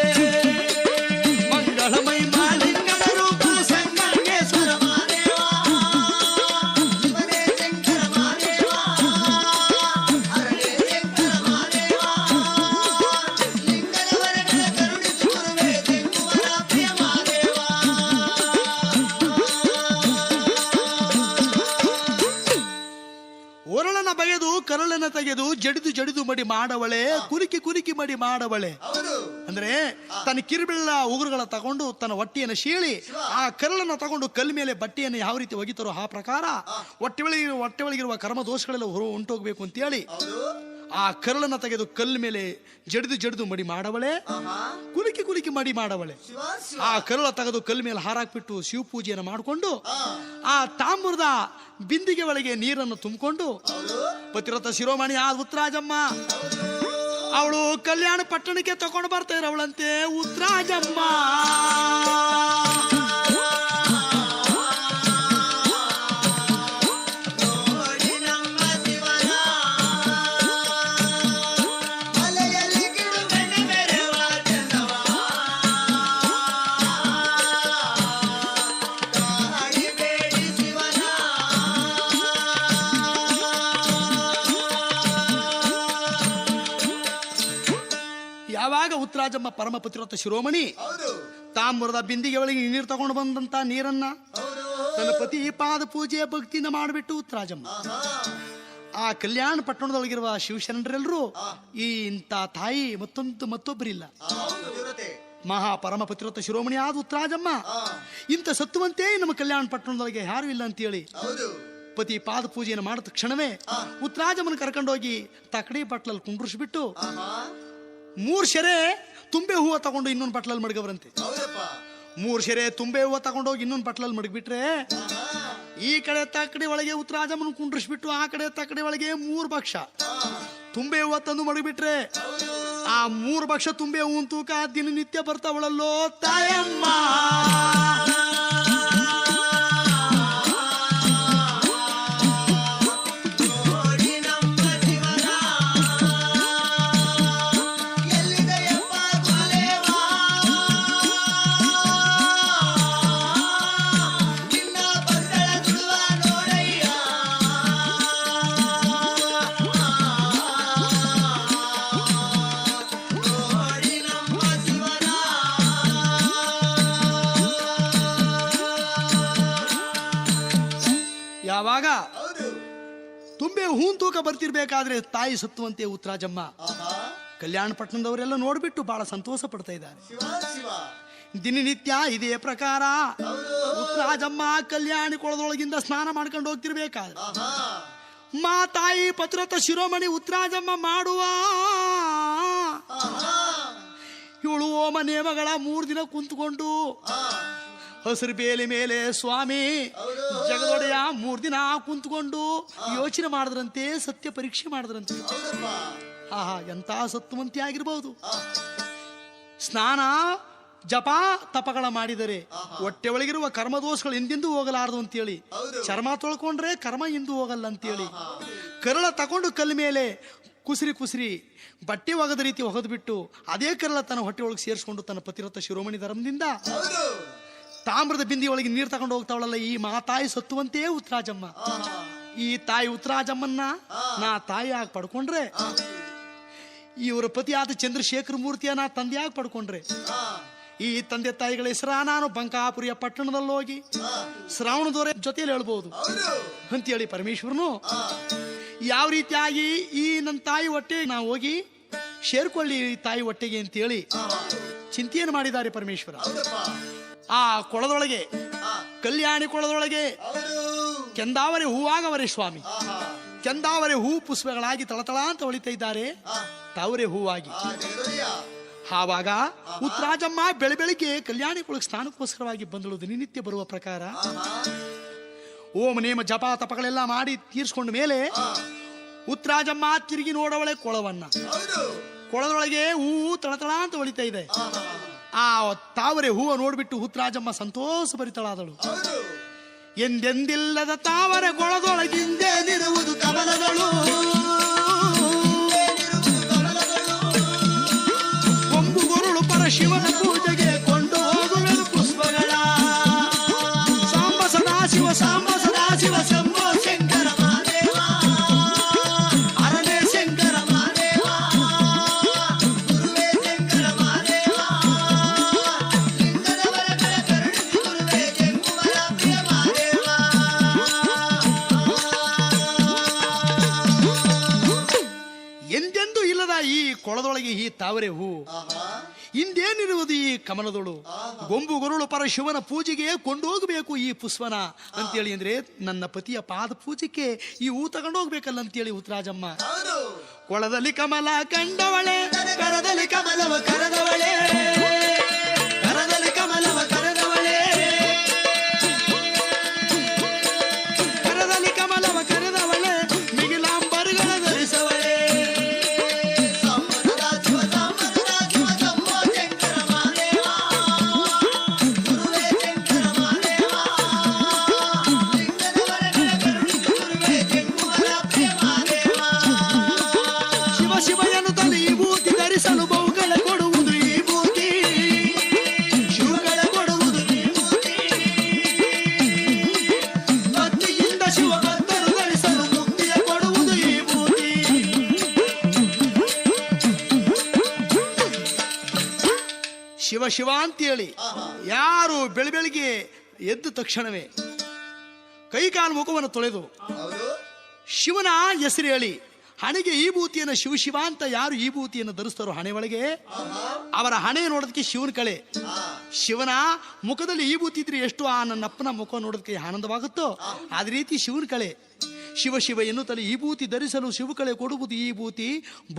ಮಂಗಳಮೈ ಮಾಲಿಂಗನ ರೂಪ ಸಂಗಮೇಶ್ವರ ಮಾದೇವ ಶಂಕರ ಮಾದೇವ ಹರೇ ಶಂಕರ ಮಾದೇವ ಲಿಂಗದ ವರಗಳ ಕರುಣಿಸುವೆ ತೆಂಗುವರ ಪ್ರಿಯ ಮಾದೇವ ಒರಳನ ಬಗೆದು ಕರಳನ ತೆಗೆದು ಜಡಿದು ಮಡಿ ಮಾಡವಳೆ ಕುರಿಕಿ ಮಡಿ ಮಾಡವಳೆ ಅಂದ್ರೆ ತನ್ನ ಕಿರುಬೆಳ್ಳ ಉಗುರುಗಳ ತಗೊಂಡು ತನ್ನ ಹೊಟ್ಟೆಯನ್ನು ಶೀಳಿ ಆ ಕರಳನ್ನ ತಗೊಂಡು ಕಲ್ ಮೇಲೆ ಬಟ್ಟೆಯನ್ನು ಯಾವ ರೀತಿ ಒಗಿತಾರೋ ಆ ಪ್ರಕಾರ ಹೊಟ್ಟೆ ಒಳಗಿರುವ ಕರ್ಮ ದೋಷಗಳೆಲ್ಲ ಉಂಟೋಗ್ಬೇಕು ಅಂತೇಳಿ ಆ ಕರಳನ್ನ ತೆಗೆದು ಕಲ್ ಮೇಲೆ ಜಡಿದು ಮಡಿ ಮಾಡವಳೆ ಕುಲಿಕಿ ಮಡಿ ಮಾಡವಳೆ ಆ ಕರಳ ತೆಗೆದು ಕಲ್ ಮೇಲೆ ಹಾರಾಕ್ಬಿಟ್ಟು ಶಿವ ಪೂಜೆಯನ್ನು ಮಾಡಿಕೊಂಡು ಆ ತಾಮ್ರದ ಬಿಂದಿಗೆ ಒಳಗೆ ನೀರನ್ನು ತುಂಬಿಕೊಂಡು ಪತಿವ್ರತ ಶಿರೋಮಣಿ ಆದ ಉತ್ತರಾಜಮ್ಮ ಅವಳು ಕಲ್ಯಾಣ ಪಟ್ಟಣಕ್ಕೆ ತಗೊಂಡು ಬರ್ತಾ ಇರೋವಳಂತೆ ಉತ್ತರಾಜಮ್ಮ ಯಾವಾಗ ಉತ್ತರಾಜಮ್ಮ ಪರಮ ಪತಿವ್ರತ ಶಿರೋಮಣಿ ತಾಮ್ರದ ಬಿಂದಿಗೆ ಒಳಗೆ ನೀರು ತಗೊಂಡು ಬಂದಂತ ನೀರನ್ನ ತನ್ನ ಪತಿ ಪಾದ ಪೂಜೆಯ ಭಕ್ತಿಯಿಂದ ಮಾಡಿಬಿಟ್ಟು ಉತ್ತರಾಜಮ್ಮ ಆ ಕಲ್ಯಾಣ ಪಟ್ಟಣದೊಳಗಿರುವ ಶಿವಶರಣರೆಲ್ಲರೂ ಈ ಇಂಥ ತಾಯಿ ಮತ್ತೊಬ್ಬರಿಲ್ಲ ಮಹಾ ಪರಮ ಪತಿವ್ರತ ಶಿರೋಮಣಿ ಆದ ಉತ್ತರಾಜಮ್ಮ ಇಂಥ ಸತ್ತುವಂತೆ ನಮ್ಮ ಕಲ್ಯಾಣ ಪಟ್ಟಣದೊಳಗೆ ಯಾರು ಇಲ್ಲ ಅಂತೇಳಿ ಪತಿ ಪಾದ ಪೂಜೆಯನ್ನು ಮಾಡಿದ ಕ್ಷಣವೇ ಉತ್ತರಾಜಮ್ಮನ ಕರ್ಕೊಂಡೋಗಿ ತಕಡಿ ಬಟ್ಲಲ್ಲಿ ಕುಂಡ್ರಿಸ್ಬಿಟ್ಟು 3 ಶೆರೆ ತುಂಬೆ ಹೂವು ತಗೊಂಡು ಇನ್ನೊಂದು ಬಟ್ಲಲ್ಲಿ ಮಡಗವ್ರಂತೆ 3 ಶೆರೆ ತುಂಬೆ ಹೂವು ತಗೊಂಡೋಗಿ ಇನ್ನೊಂದು ಬಟ್ಲಲ್ಲಿ ಮಡಗ್ಬಿಟ್ರೆ ಈ ಕಡೆ ತಕಡಿ ಒಳಗೆ ಉತ್ತರಾಜಮ್ಮನ ಕುಂಡ್ರಿಸ್ಬಿಟ್ಟು ಆ ಕಡೆ ತಕಡಿ ಒಳಗೆ 3 ಭಕ್ಷ ತುಂಬೆ ಹೂವು ತಂದು ಮಡಗ್ಬಿಟ್ರೆ ಆ 3 ಭಕ್ಷ ತುಂಬೆ ಹೂವಿನ ತೂಕ ದಿನನಿತ್ಯ ಬರ್ತಾವಳಲ್ಲೋ ತಾಯಮ್ಮ ಯಾವಾಗ ತುಂಬೆ ಹೂನ್ ತೂಕ ಬರ್ತಿರ್ಬೇಕಾದ್ರೆ ತಾಯಿ ಸತ್ತುವಂತೆ ಉತ್ತರಾಜಮ್ಮ ಕಲ್ಯಾಣ ಪಟ್ಟಣದವರೆಲ್ಲ ನೋಡ್ಬಿಟ್ಟು ಬಹಳ ಸಂತೋಷ ಪಡ್ತಾ ಇದ್ದಾರೆ ದಿನನಿತ್ಯ ಇದೇ ಪ್ರಕಾರ ಉತ್ತರಾಜಮ್ಮ ಕಲ್ಯಾಣಿ ಕೊಳದೊಳಗಿಂದ ಸ್ನಾನ ಮಾಡ್ಕೊಂಡು ಹೋಗ್ತಿರ್ಬೇಕಾದ್ರೆ ಮಾ ತಾಯಿ ಪತಿವ್ರತ ಶಿರೋಮಣಿ ಉತ್ತರಾಜಮ್ಮ ಮಾಡುವ ಇವಳು ಹೋಮ ನೇಮಗಳ 3 ದಿನ ಕುಂತ್ಕೊಂಡು ಹಸಿರು ಬೇಲಿ ಮೇಲೆ ಸ್ವಾಮಿ ಜಗದೊಡೆಯ 3 ದಿನ ಕುಂತ್ಕೊಂಡು ಯೋಚನೆ ಮಾಡಿದ್ರಂತೆ, ಸತ್ಯ ಪರೀಕ್ಷೆ ಮಾಡಿದ್ರಂತೆ. ಆಹಾ, ಎಂತ ಸತ್ವಂತಿ ಆಗಿರ್ಬಹುದು. ಸ್ನಾನ ಜಪ ತಪಗಳ ಮಾಡಿದರೆ ಹೊಟ್ಟೆ ಒಳಗಿರುವ ಕರ್ಮದೋಷಗಳು ಎಂದೆಂದೂ ಹೋಗಲಾರದು ಅಂತೇಳಿ, ಚರ್ಮ ತೊಳ್ಕೊಂಡ್ರೆ ಕರ್ಮ ಎಂದೂ ಹೋಗಲ್ಲ ಅಂತೇಳಿ, ಕರಳ ತಗೊಂಡು ಕಲ್ಲು ಮೇಲೆ ಕುಸಿರಿ ಬಟ್ಟೆ ಒಗದ ರೀತಿ ಒಗೆದು ಬಿಟ್ಟು ಅದೇ ಕರಳ ತನ್ನ ಹೊಟ್ಟೆ ಒಳಗೆ ಸೇರಿಸ್ಕೊಂಡು ತನ್ನ ಪತಿರಥ ಶಿರೋಮಣಿ ಧರ್ಮದಿಂದ ತಾಮ್ರದ ಬಿಂದಿ ಒಳಗೆ ನೀರು ತಗೊಂಡು ಹೋಗ್ತಾವಳಲ್ಲ ಈ ಮಾತಾಯಿ ಸತ್ತುವಂತೆ ಉತ್ತರಾಜಮ್ಮ. ಈ ತಾಯಿ ಉತ್ತರಾಜಮ್ಮನ್ನ ನಾ ತಾಯಿಯಾಗಿ ಪಡ್ಕೊಂಡ್ರೆ, ಇವರ ಪತಿಯಾದ ಚಂದ್ರಶೇಖರ ಮೂರ್ತಿಯ ನಾ ತಂದೆಯಾಗಿ ಪಡ್ಕೊಂಡ್ರೆ, ಈ ತಂದೆ ತಾಯಿಗಳ ಹೆಸರ ನಾನು ಬಂಕಾಪುರಿಯ ಪಟ್ಟಣದಲ್ಲಿ ಹೋಗಿ ಶ್ರಾವಣದವರ ಜೊತೆಯಲ್ಲಿ ಹೇಳ್ಬಹುದು ಅಂತೇಳಿ ಪರಮೇಶ್ವರನು ಯಾವ ರೀತಿಯಾಗಿ ಈ ನನ್ನ ತಾಯಿ ಹೊಟ್ಟೆ ನಾವು ಹೋಗಿ ಸೇರ್ಕೊಳ್ಳಿ ತಾಯಿ ಹೊಟ್ಟೆಗೆ ಅಂತೇಳಿ ಚಿಂತೆಯನ್ನು ಮಾಡಿದ್ದಾರೆ ಪರಮೇಶ್ವರ. ಆ ಕೊಳದೊಳಗೆ, ಕಲ್ಯಾಣಿ ಕೊಳದೊಳಗೆ ಕೆಂದಾವರೆ ಹೂವಾಗವರೆ ಸ್ವಾಮಿ. ಕೆಂದಾವರೆ ಹೂ ಪುಷ್ಪಗಳಾಗಿ ತಳತಳ ಅಂತ ಹೊಳಿತಾ ಇದ್ದಾರೆ, ತಾವರೆ ಹೂವಾಗಿ. ಆವಾಗ ಉತ್ತರಾಜಮ್ಮ ಬೆಳಿಗ್ಗೆ ಕಲ್ಯಾಣಿ ಕೊಳಗೆ ಸ್ನಾನಕ್ಕೋಸ್ಕರವಾಗಿ ಬಂದಳು. ದಿನನಿತ್ಯ ಬರುವ ಪ್ರಕಾರ ಓಂ ನೇಮ ಜಪ ತಪಗಳೆಲ್ಲ ಮಾಡಿ ತೀರ್ಸ್ಕೊಂಡ ಮೇಲೆ ಉತ್ತರಾಜಮ್ಮ ತಿರುಗಿ ನೋಡವಳೆ ಕೊಳವನ್ನ. ಕೊಳದೊಳಗೆ ಹೂವು ತಳತಳ ಅಂತ ಹೊಳಿತಾ ಇದೆ. ಆ ತಾವರೆ ಹೂವು ನೋಡ್ಬಿಟ್ಟು ಉತ್ತರಾಜಮ್ಮ ಸಂತೋಷ ಭರಿತಳಾದಳು. ಎಂದೆಂದಿಲ್ಲದ ತಾವರೆ ಕೊಳದೊಳಗಿಂದೇನಿರುವುದು ಕಮಲಗಳು, ಕೊಂಬುಗುರುಳು ಪರಶಿವನ ಪೂಜೆಗೆ ಕೊಂಡು ಹೋಗುವೆನು ಪುಷ್ಪಗಳ. ಸಾಂಬ ಸದಾಶಿವ ಸಾಂಬ ಸದಾಶಿವ ಶಂಭೋ ಶಂಕರ ಮಹಾದೇವ, ಅರನೇ ಶಂಕರ ಮಹಾದೇವ, ಗುರುವೇ ಶಂಕರ ಮಹಾದೇವ, ಲಿಂಗದವರ ಕರ ಕರುಣಿಸಿ ಗುರುವೇ ಜಂಗುಮರ ಪ್ರಿಯ ಮಹಾದೇವ. ಎಂದೆಂದೂ ಇಲ್ಲದ ಈ ಕೊಳದೊಳಗೆ ಈ ತಾವರೆ ಹೂ, ಇಂದೇನಿರುವುದು ಈ ಕಮಲದೊಳು, ಗೊಂಬು ಗುರುಳು ಪರಶಿವನ ಪೂಜೆಗೆ ಕೊಂಡೋಗಬೇಕು ಈ ಪುಷ್ಪನ ಅಂತೇಳಿ. ಅಂದ್ರೆ ನನ್ನ ಪತಿಯ ಪಾದ ಪೂಜೆಗೆ ಈ ಹೂ ತಗೊಂಡೋಗ್ಬೇಕಲ್ಲ ಅಂತೇಳಿ ಉತ್ತರಾಜಮ್ಮ ಕೊಳದಲ್ಲಿ ಕಮಲ ಕಂಡವಳೆ, ಕರದಲ್ಲಿ ಕಮಲವ ಕರೆದವಳೆ, ಕರದಲ್ಲಿ ಕಮಲವ ಕರೆದವಳೆ, ಕರದಲ್ಲಿ ಕಮಲವ ಕರೆದವಳೆ, ಮಿಗಿಲಾಂಬರುಗಳ ಧರಿಸವಳೆ. ಶಿವ ಶಿವ ಅಂತೇಳಿ ಯಾರು ಬೆಳಿಗ್ಗೆ ಎದ್ದ ತಕ್ಷಣವೇ ಕೈಕಾಲು ಮುಖವನ್ನು ತೊಳೆದು ಶಿವನ ಹೆಸರು ಹೇಳಿ ಹಣೆಗೆ ಈ ಭೂತಿಯನ್ನು ಶಿವ ಶಿವ ಅಂತ ಯಾರು ಈ ಭೂತಿಯನ್ನು ಧರಿಸ್ತಾರೋ ಹಣೆ ಒಳಗೆ, ಅವರ ಹಣೆ ನೋಡೋದಕ್ಕೆ ಶಿವನ ಕಳೆ. ಶಿವನ ಮುಖದಲ್ಲಿ ಈ ಭೂತಿ ಇದ್ರೆ ಎಷ್ಟು ಆ ನನ್ನ ಅಪ್ಪನ ಮುಖ ನೋಡೋದಕ್ಕೆ ಆನಂದವಾಗುತ್ತೋ ಅದೇ ರೀತಿ ಶಿವನ ಕಳೆ. ಶಿವ ಶಿವ ಎನ್ನುತ್ತಲೇ ಈ ಭೂತಿ ಧರಿಸಲು ಶಿವಕಳೆ ಕೊಡುವುದು ಈ ಭೂತಿ,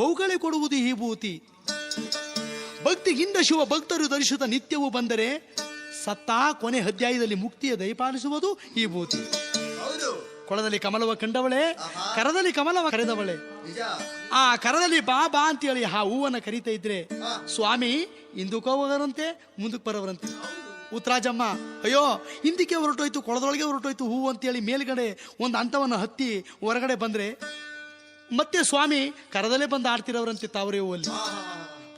ಬಹುಕಳೆ ಕೊಡುವುದು ಈ ಭೂತಿ. ಭಕ್ತಿಗಿಂದ ಶಿವ ಭಕ್ತರು ಧರಿಸುತ್ತ ನಿತ್ಯವೂ ಬಂದರೆ ಸತ್ತ ಕೊನೆ ಅಧ್ಯಾಯದಲ್ಲಿ ಮುಕ್ತಿಯ ದಯಪಾಲಿಸುವುದು ಈ ಭೂತಿ. ಕೊಳದಲ್ಲಿ ಕಮಲವ ಕಂಡವಳೆ, ಕರದಲ್ಲಿ ಕಮಲವ ಕರೆದವಳೆ. ಆ ಕರದಲ್ಲಿ ಬಾ ಬಾ ಅಂತೇಳಿ ಆ ಹೂವನ್ನ ಕರೀತಾ ಇದ್ರೆ ಸ್ವಾಮಿ ಹಿಂದಕ್ಕೆ ಹೋಗೋರಂತೆ ಮುಂದಕ್ಕೆ ಬರೋರಂತೆ. ಉತ್ತರಾಜಮ್ಮ ಅಯ್ಯೋ ಹಿಂದಕ್ಕೆ ಹೊರಟೋಯ್ತು, ಕೊಳದೊಳಗೆ ಹೊರಟೋಯ್ತು ಹೂವು ಅಂತೇಳಿ ಮೇಲ್ಗಡೆ ಒಂದು ಹಂತವನ್ನು ಹತ್ತಿ ಹೊರಗಡೆ ಬಂದ್ರೆ ಮತ್ತೆ ಸ್ವಾಮಿ ಕರದಲ್ಲೇ ಬಂದು ಆಡ್ತಿರೋರಂತೆ ತಾವರೆ ಹೂವಲ್ಲಿ.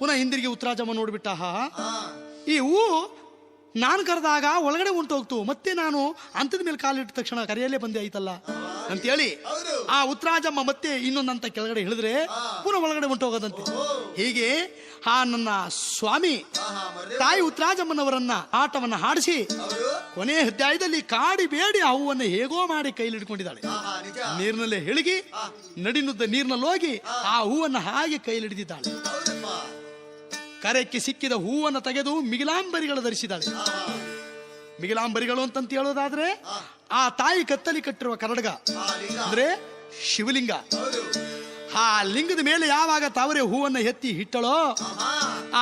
ಪುನಃ ಹಿಂದಿರುಗಿ ಉತ್ತರಾಜಮ್ಮ ನೋಡ್ಬಿಟ್ಟ, ಈ ಹೂ ನಾನು ಕರೆದಾಗ ಒಳಗಡೆ ಹೊಂಟೋಗ್ತು, ಮತ್ತೆ ನಾನು ಅಂತದ ಮೇಲೆ ಕಾಲಿಟ್ಟ ತಕ್ಷಣ ಕರೆಯಲ್ಲೇ ಬಂದೆ ಆಯ್ತಲ್ಲ ಅಂತೇಳಿ ಆ ಉತ್ತರಾಜಮ್ಮ ಮತ್ತೆ ಇನ್ನೊಂದಂತ ಕೆಳಗಡೆ ಇಳಿದ್ರೆ ಪುನಃ ಒಳಗಡೆ ಹೊಂಟೋಗೋದಂತೆ. ಹೀಗೆ ಆ ನನ್ನ ಸ್ವಾಮಿ ತಾಯಿ ಉತ್ತರಾಜಮ್ಮನವರನ್ನ ಆಟವನ್ನ ಹಾಡಿಸಿ ಕೊನೆ ಅಧ್ಯಾಯದಲ್ಲಿ ಕಾಡಿ ಬೇಡಿ ಆ ಹೂವನ್ನು ಹೇಗೋ ಮಾಡಿ ಕೈಲಿಡ್ಕೊಂಡಿದ್ದಾಳೆ. ನೀರಿನಲ್ಲೇ ಹಿಳುಗಿ ನಡಿನುದ್ದ ನೀರಿನಲ್ಲಿ ಹೋಗಿ ಆ ಹೂವನ್ನು ಹಾಗೆ ಕೈಲಿಡಿದಿದ್ದಾಳೆ. ಕರೆಕ್ಕೆ ಸಿಕ್ಕಿದ ಹೂವನ್ನು ತೆಗೆದು ಮಿಗಿಲಾಂಬರಿಗಳು ಧರಿಸಿದ್ದಾಳೆ. ಮಿಗಿಲಾಂಬರಿಗಳು ಅಂತಂತ ಹೇಳೋದಾದ್ರೆ ಆ ತಾಯಿ ಕತ್ತಲಿ ಕಟ್ಟಿರುವ ಕರಡಗ ಅಂದ್ರೆ ಶಿವಲಿಂಗ. ಆ ಲಿಂಗದ ಮೇಲೆ ಯಾವಾಗ ತಾವರೆ ಹೂವನ್ನು ಎತ್ತಿ ಇಟ್ಟಳೋ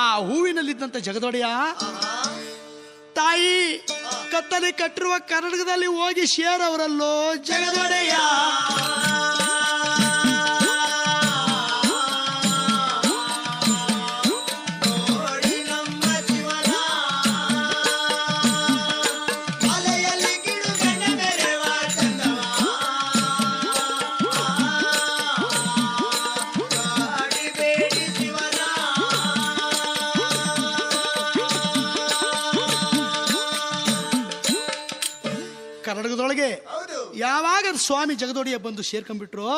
ಆ ಹೂವಿನಲ್ಲಿದ್ದಂತ ಜಗದೊಡೆಯ ತಾಯಿ ಕತ್ತಲಿ ಕಟ್ಟಿರುವ ಕರ್ನಾಟಕದಲ್ಲಿ ಹೋಗಿ ಶೇರವರಲ್ಲೋ ಜಗದೊಡೆಯ. ಕರ್ನಾಟಕದೊಳಗೆ ಯಾವಾಗ ಸ್ವಾಮಿ ಜಗದೊಡೆಯ ಬಂದು ಸೇರ್ಕೊಂಡ್ಬಿಟ್ರು,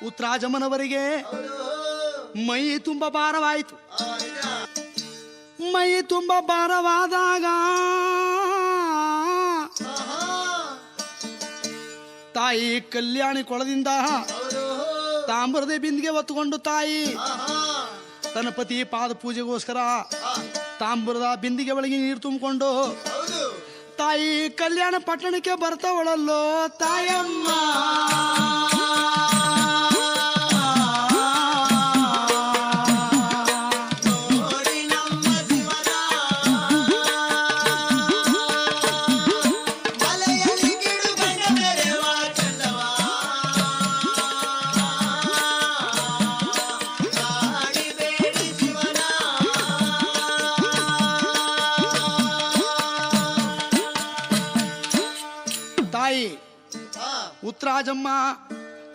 ಉತ್ತರಾಜಮ್ಮನವರಿಗೆ ಮೈ ತುಂಬ ಭಾರವಾಯಿತು. ಮೈ ತುಂಬ ಭಾರವಾದಾಗ ತಾಯಿ ಕಲ್ಯಾಣಿ ಕೊಳದಿಂದ ತಾಮ್ರದ ಬಿಂದಿಗೆ ಹೊತ್ತುಕೊಂಡು ತಾಯಿ ತನ್ನ ಪತಿ ಪಾದ ಪೂಜೆಗೋಸ್ಕರ ತಾಮ್ರದ ಬಿಂದಿಗೆ ಒಳಗೆ ನೀರು ತುಂಬಿಕೊಂಡು ತಾಯಿ ಕಲ್ಯಾಣ ಪಟ್ಟಣಕ್ಕೆ ಬರ್ತಾವಳಲ್ಲೋ ತಾಯಮ್ಮ. ಉತ್ತರಾಜಮ್ಮ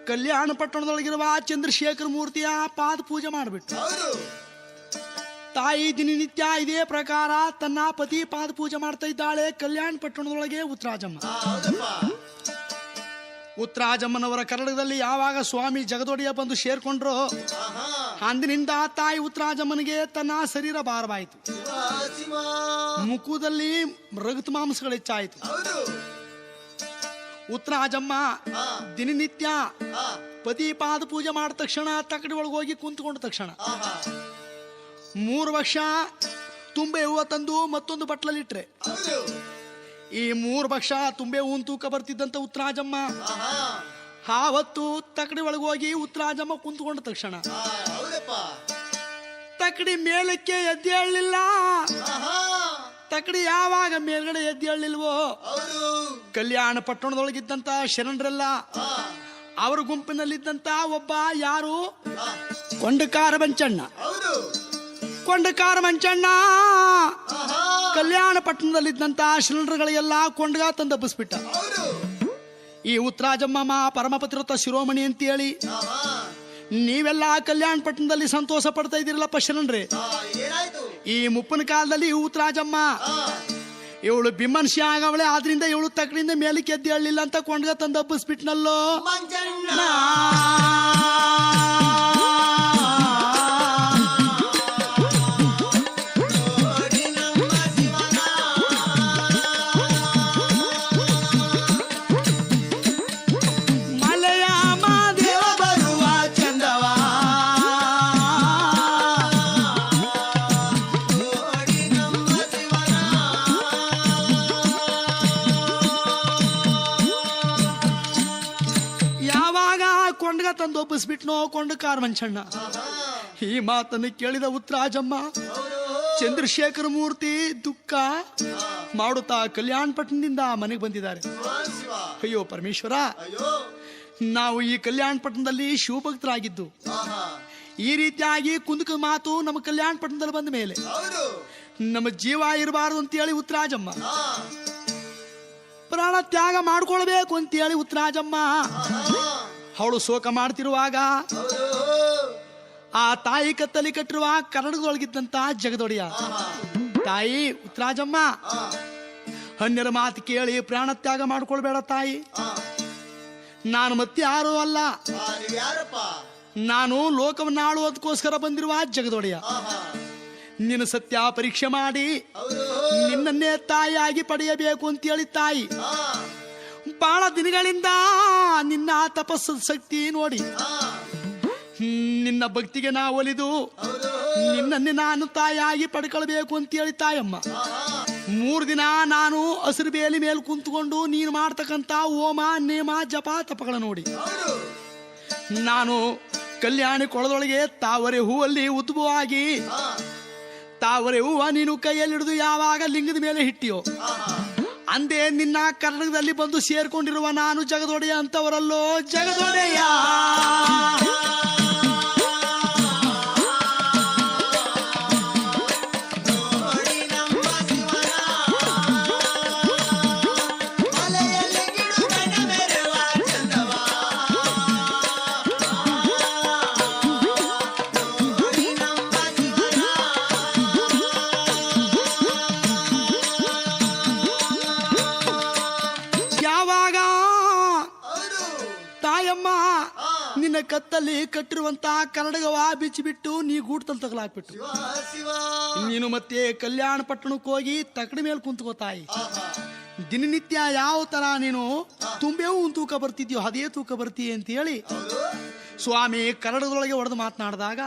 ಕಲ್ಯಾಣ ಪಟ್ಟಣದೊಳಗಿರುವ ಚಂದ್ರಶೇಖರ ಮೂರ್ತಿಯ ಪಾದ ಪೂಜೆ ಮಾಡಿಬಿಟ್ಟು ತಾಯಿ ದಿನನಿತ್ಯ ಇದೇ ಪ್ರಕಾರ ತನ್ನ ಪತಿ ಪಾದ ಪೂಜೆ ಮಾಡ್ತಾ ಇದ್ದಾಳೆ ಕಲ್ಯಾಣ ಪಟ್ಟಣದೊಳಗೆ ಉತ್ತರಾಜಮ್ಮ. ಉತ್ತರಾಜಮ್ಮನವರ ಕರ್ನಾಟಕದಲ್ಲಿ ಯಾವಾಗ ಸ್ವಾಮಿ ಜಗದೊಡೆಯ ಬಂದು ಸೇರ್ಕೊಂಡ್ರು, ಅಂದಿನಿಂದ ತಾಯಿ ಉತ್ತರಾಜಮ್ಮನಿಗೆ ತನ್ನ ಶರೀರ ಭಾರವಾಯಿತು. ಮುಖದಲ್ಲಿ ರಕ್ತ ಮಾಂಸಗಳು ಹೆಚ್ಚಾಯಿತು. ಉತ್ತರಾಜಮ್ಮ ದಿನನಿತ್ಯ ಪತಿ ಪಾದ ಪೂಜೆ ಮಾಡಿದ ತಕ್ಷಣ ತಕ್ಕಡಿ ಒಳಗೆ ಹೋಗಿ ಕುಂತ್ಕೊಂಡ ತಕ್ಷಣ 3 ವರ್ಷ ತುಂಬೆ ಹೂವು ತಂದು ಮತ್ತೊಂದು ಬಟ್ಲಲ್ಲಿಟ್ರೆ ಈ 3 ವರ್ಷ ತುಂಬೆ ಹೂವಿನ ತೂಕ ಬರ್ತಿದ್ದಂತ ಉತ್ತರಾಜಮ್ಮ ಆವತ್ತು ತಕ್ಕಡಿ ಒಳಗೆ ಹೋಗಿ ಉತ್ತರಾಜಮ್ಮ ಕುಂತ್ಕೊಂಡ ತಕ್ಷಣ ತಕ್ಕಡಿ ಮೇಲಕ್ಕೆ ಎದ್ದೇಳಲಿಲ್ಲ. ತಕ್ಕಡಿ ಯಾವಾಗ ಮೇಲ್ಗಡೆ ಎದ್ದೇಳಲಿಲ್ವೋ, ಕಲ್ಯಾಣ ಪಟ್ಟಣದೊಳಗಿದ್ದಂತ ಶರಣರೆಲ್ಲ ಅವರ ಗುಂಪಿನಲ್ಲಿದ್ದಂತ ಒಬ್ಬ ಯಾರು ಕೊಂಡಕಾರ ಮಂಚಣ್ಣ. ಕೊಂಡಕಾರ ಮಂಚಣ್ಣ ಕಲ್ಯಾಣ ಪಟ್ಟಣದಲ್ಲಿದ್ದಂತ ಶರಣರುಗಳಿಗೆಲ್ಲ ಕೊಂಡಗ ತಂದಬ್ಬಿಸ್ಬಿಟ್ಟ. ಈ ಉತ್ತರಾಜಮ್ಮ ಪರಮಪತಿರತ ಶಿರೋಮಣಿ ಅಂತ ಹೇಳಿ ನೀವೆಲ್ಲ ಕಲ್ಯಾಣ ಪಟ್ಟಣದಲ್ಲಿ ಸಂತೋಷ ಪಡ್ತಾ ಇದ್ದೀರಲ್ಲಪ್ಪ ಶರಣರೇ, ಈ ಮುಪ್ಪನ ಕಾಲದಲ್ಲಿ ಉತ್ತರಾಜಮ್ಮ ಇವಳು ಬಿಮ್ಮನ್ಸಿ ಆಗವಳೆ, ಆದ್ರಿಂದ ಇವಳು ತಕ್ಕಡಿಂದ ಮೇಲಕ್ಕೆ ಎದ್ದು ಹೇಳಲಿಲ್ಲ ಅಂತ ಕೊಂಡ್ಗ ತಂದು ಹಬ್ಬಿಸ್ಬಿಟ್ನಲ್ಲೋ. ತಂದು ಒಪ್ಪಿಸ್ಬಿಟ್ನೋ ಕೊಂಡಕಾರ ಮಂಚಣ್ಣ. ಈ ಮಾತನ್ನು ಕೇಳಿದ ಉತ್ತರಾಜಮ್ಮ ಚಂದ್ರಶೇಖರ ಮೂರ್ತಿ ದುಃಖ ಮಾಡುತ್ತಾ ಕಲ್ಯಾಣ ಪಟ್ಟಣದಿಂದ ಮನೆಗೆ ಬಂದಿದ್ದಾರೆ. ಅಯ್ಯೋ ಪರಮೇಶ್ವರ, ನಾವು ಈ ಕಲ್ಯಾಣ ಪಟ್ಟಣದಲ್ಲಿ ಶಿವಭಕ್ತರಾಗಿದ್ದು ಈ ರೀತಿಯಾಗಿ ಕುಂದಕ ಮಾತು ನಮ್ಮ ಕಲ್ಯಾಣ ಪಟ್ಟಣದಲ್ಲಿ ಬಂದ ಮೇಲೆ ನಮ್ಮ ಜೀವ ಇರಬಾರದು ಅಂತೇಳಿ ಉತ್ತರಾಜಮ್ಮ ಪ್ರಾಣ ತ್ಯಾಗ ಮಾಡ್ಕೊಳ್ಬೇಕು ಅಂತೇಳಿ ಉತ್ತರಾಜಮ್ಮ ಅವಳು ಶೋಕ ಮಾಡ್ತಿರುವಾಗ ಆ ತಾಯಿ ಕತ್ತಲಿ ಕಟ್ಟಿರುವ ಕರ್ನಾಟಕದೊಳಗಿದ್ದಂತ ಜಗದೊಡೆಯ ತಾಯಿ ಉತ್ತರಾಜಮ್ಮ ಅನ್ಯರ ಮಾತು ಕೇಳಿ ಪ್ರಾಣ ತ್ಯಾಗ ಮಾಡ್ಕೊಳ್ಬೇಡ ತಾಯಿ, ನಾನು ಮತ್ತೆ ಯಾರು ಅಲ್ಲ, ನಾನು ಲೋಕವನ್ನ ಆಳುವುದಕ್ಕೋಸ್ಕರ ಬಂದಿರುವ ಜಗದೊಡೆಯ. ನಿನ್ನ ಸತ್ಯ ಪರೀಕ್ಷೆ ಮಾಡಿ ನಿನ್ನನ್ನೇ ತಾಯಿಯಾಗಿ ಪಡೆಯಬೇಕು ಅಂತೇಳಿ ತಾಯಿ ಬಹಳ ದಿನಗಳಿಂದ ನಿನ್ನ ತಪಸ್ಸು ಶಕ್ತಿ ನೋಡಿ ನಿನ್ನ ಭಕ್ತಿಗೆ ನಾ ಒಲಿದು ನಿನ್ನನ್ನೇ ನಾನು ತಾಯಿಯಾಗಿ ಪಡ್ಕೊಳ್ಬೇಕು ಅಂತೇಳಿ ತಾಯಮ್ಮ 3 ದಿನ ನಾನು ಹಸಿರು ಬೇಲಿ ಮೇಲೆ ಕುಂತ್ಕೊಂಡು ನೀನು ಮಾಡ್ತಕ್ಕಂತ ಹೋಮ ನೇಮ ಜಪ ತಪಗಳ ನೋಡಿ ನಾನು ಕಲ್ಯಾಣಿ ಕೊಳದೊಳಗೆ ತಾವರೆ ಹೂವಲ್ಲಿ ಉದ್ಭವವಾಗಿ ತಾವರೆ ಹೂವ ನೀನು ಕೈಯಲ್ಲಿ ಹಿಡಿದು ಯಾವಾಗ ಲಿಂಗದ ಮೇಲೆ ಹಿಟ್ಟಿಯೋ ಅಂದೇ ನಿನ್ನ ಕರ್ನಾಟಕದಲ್ಲಿ ಬಂದು ಸೇರ್ಕೊಂಡಿರುವ ನಾನು ಜಗದೊಡೆಯ ಅಂತವರಲ್ಲೋ ಜಗದೊಡೆಯ. ನಿನ್ನ ಕತ್ತಲ್ಲಿ ಕಟ್ಟಿರುವಂತಹ ಕನ್ನಡಗವ ಬಿಚ್ಚಿಬಿಟ್ಟು ನೀ ಗೂಡ್ತಲ್ಲಿ ತಗಲಾಕ್ಬಿಟ್ಟು ನೀನು ಮತ್ತೆ ಕಲ್ಯಾಣ ಪಟ್ಟಣಕ್ಕೆ ಹೋಗಿ ತಕಡಿ ಮೇಲೆ ಕುಂತ್ಕೋತಾಯಿ. ದಿನನಿತ್ಯ ಯಾವ ತರ ನೀನು ತುಂಬೆವು ತೂಕ ಬರ್ತಿದ್ಯೋ ಅದೇ ತೂಕ ಬರ್ತೀಯ ಅಂತ ಹೇಳಿ ಸ್ವಾಮಿ ಕನ್ನಡದೊಳಗೆ ಹೊಡೆದು ಮಾತನಾಡಿದಾಗ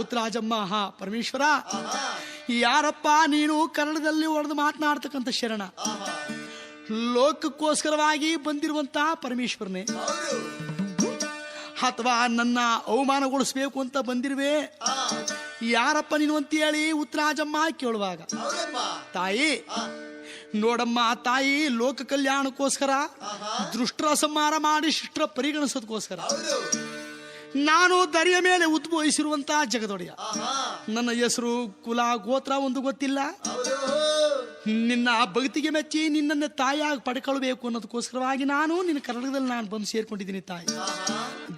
ಉತ್ತರಾಜಮ್ಮ ಪರಮೇಶ್ವರ ಯಾರಪ್ಪ ನೀನು ಕನ್ನಡದಲ್ಲಿ ಹೊಡೆದು ಮಾತನಾಡ್ತಕ್ಕಂಥ ಶರಣ ಲೋಕಕ್ಕೋಸ್ಕರವಾಗಿ ಬಂದಿರುವಂತಹ ಪರಮೇಶ್ವರನೇ ಅಥವಾ ನನ್ನ ಅವಮಾನಗೊಳಿಸ್ಬೇಕು ಅಂತ ಬಂದಿರುವೆ ಯಾರಪ್ಪ ನೀನು ಅಂತ ಹೇಳಿ ಉತ್ತರಾಜಮ್ಮ ಕೇಳುವಾಗ ತಾಯಿ ನೋಡಮ್ಮ ತಾಯಿ ಲೋಕ ಕಲ್ಯಾಣಕ್ಕೋಸ್ಕರ ದೃಷ್ಟರ ಸಂಹಾರ ಮಾಡಿ ಶಿಷ್ಟರ ಪರಿಗಣಿಸೋದಕ್ಕೋಸ್ಕರ ನಾನು ದರಿಯ ಮೇಲೆ ಉದ್ಭವಿಸಿರುವಂತಹ ಜಗದೊಡೆಯ. ನನ್ನ ಹೆಸರು ಕುಲ ಗೋತ್ರ ಒಂದು ಗೊತ್ತಿಲ್ಲ. ನಿನ್ನ ಭಕ್ತಿಗೆ ಮೆಚ್ಚಿ ನಿನ್ನನ್ನೇ ತಾಯಿಯಾಗಿ ಪಡ್ಕೊಳ್ಬೇಕು ಅನ್ನೋದಕ್ಕೋಸ್ಕರವಾಗಿ ನಾನು ನಿನ್ನ ಕರ್ನಾಟಕದಲ್ಲಿ ನಾನು ಬಂದು ಸೇರ್ಕೊಂಡಿದ್ದೀನಿ ತಾಯಿ.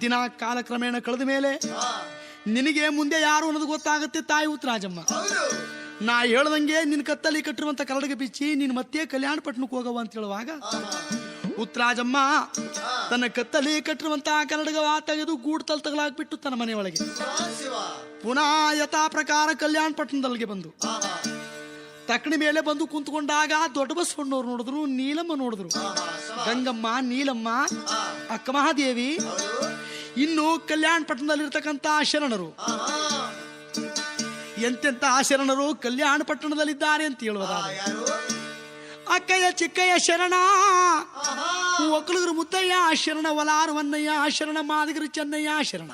ದಿನ ಕಾಲಕ್ರಮೇಣ ಕಳೆದ ಮೇಲೆ ನಿನಗೆ ಮುಂದೆ ಯಾರು ಅನ್ನೋದು ಗೊತ್ತಾಗುತ್ತೆ ತಾಯಿ ಉತ್ತರಾಜಮ್ಮ. ನಾ ಹೇಳ್ದಂಗೆ ನಿನ್ನ ಕತ್ತಲ್ಲಿ ಕಟ್ಟಿರುವಂತ ಕರಡಿಗೆ ಬಿಚ್ಚಿ ನೀನು ಮತ್ತೆ ಕಲ್ಯಾಣ ಪಟ್ಟಣಕ್ಕೆ ಹೋಗವ ಅಂತ ಹೇಳುವಾಗ ಉತ್ತರಾಜಮ್ಮ ತನ್ನ ಕತ್ತಲ್ಲಿ ಕಟ್ಟಿರುವಂತಹ ಕರಡಗವ ತೆಗೆದು ಗೂಡ್ತಲ್ಲಿ ತಗಲಾಕ್ಬಿಟ್ಟು ತನ್ನ ಮನೆ ಒಳಗೆ ಪುನಃ ಯಥಾ ಪ್ರಕಾರ ಕಲ್ಯಾಣ ಪಟ್ಟಣದಲ್ಲಿಗೆ ಬಂದು ತಕ್ಕಡಿ ಮೇಲೆ ಬಂದು ಕುಂತ್ಕೊಂಡಾಗ ದೊಡ್ಡ ಬಸವಣ್ಣವ್ರು ನೋಡಿದ್ರು, ನೀಲಮ್ಮ ನೋಡಿದ್ರು, ಗಂಗಮ್ಮ, ನೀಲಮ್ಮ, ಅಕ್ಕ ಮಹಾದೇವಿ, ಇನ್ನು ಕಲ್ಯಾಣ ಪಟ್ಟಣದಲ್ಲಿರ್ತಕ್ಕಂಥ ಶರಣರು ಎಂತೆಂತ ಶರಣರು ಕಲ್ಯಾಣ ಪಟ್ಟಣದಲ್ಲಿದ್ದಾರೆ ಅಂತ ಹೇಳುವುದಾದ್ರೆ ಅಕ್ಕಯ್ಯ ಚಿಕ್ಕಯ್ಯ ಶರಣ, ಒಕ್ಕಲಿಗರು ಮುದ್ದಯ್ಯ ಶರಣ, ವಲಾರವನ್ನಯ್ಯ ಶರಣ, ಮಾದಿಗರು ಚೆನ್ನಯ್ಯ ಶರಣ,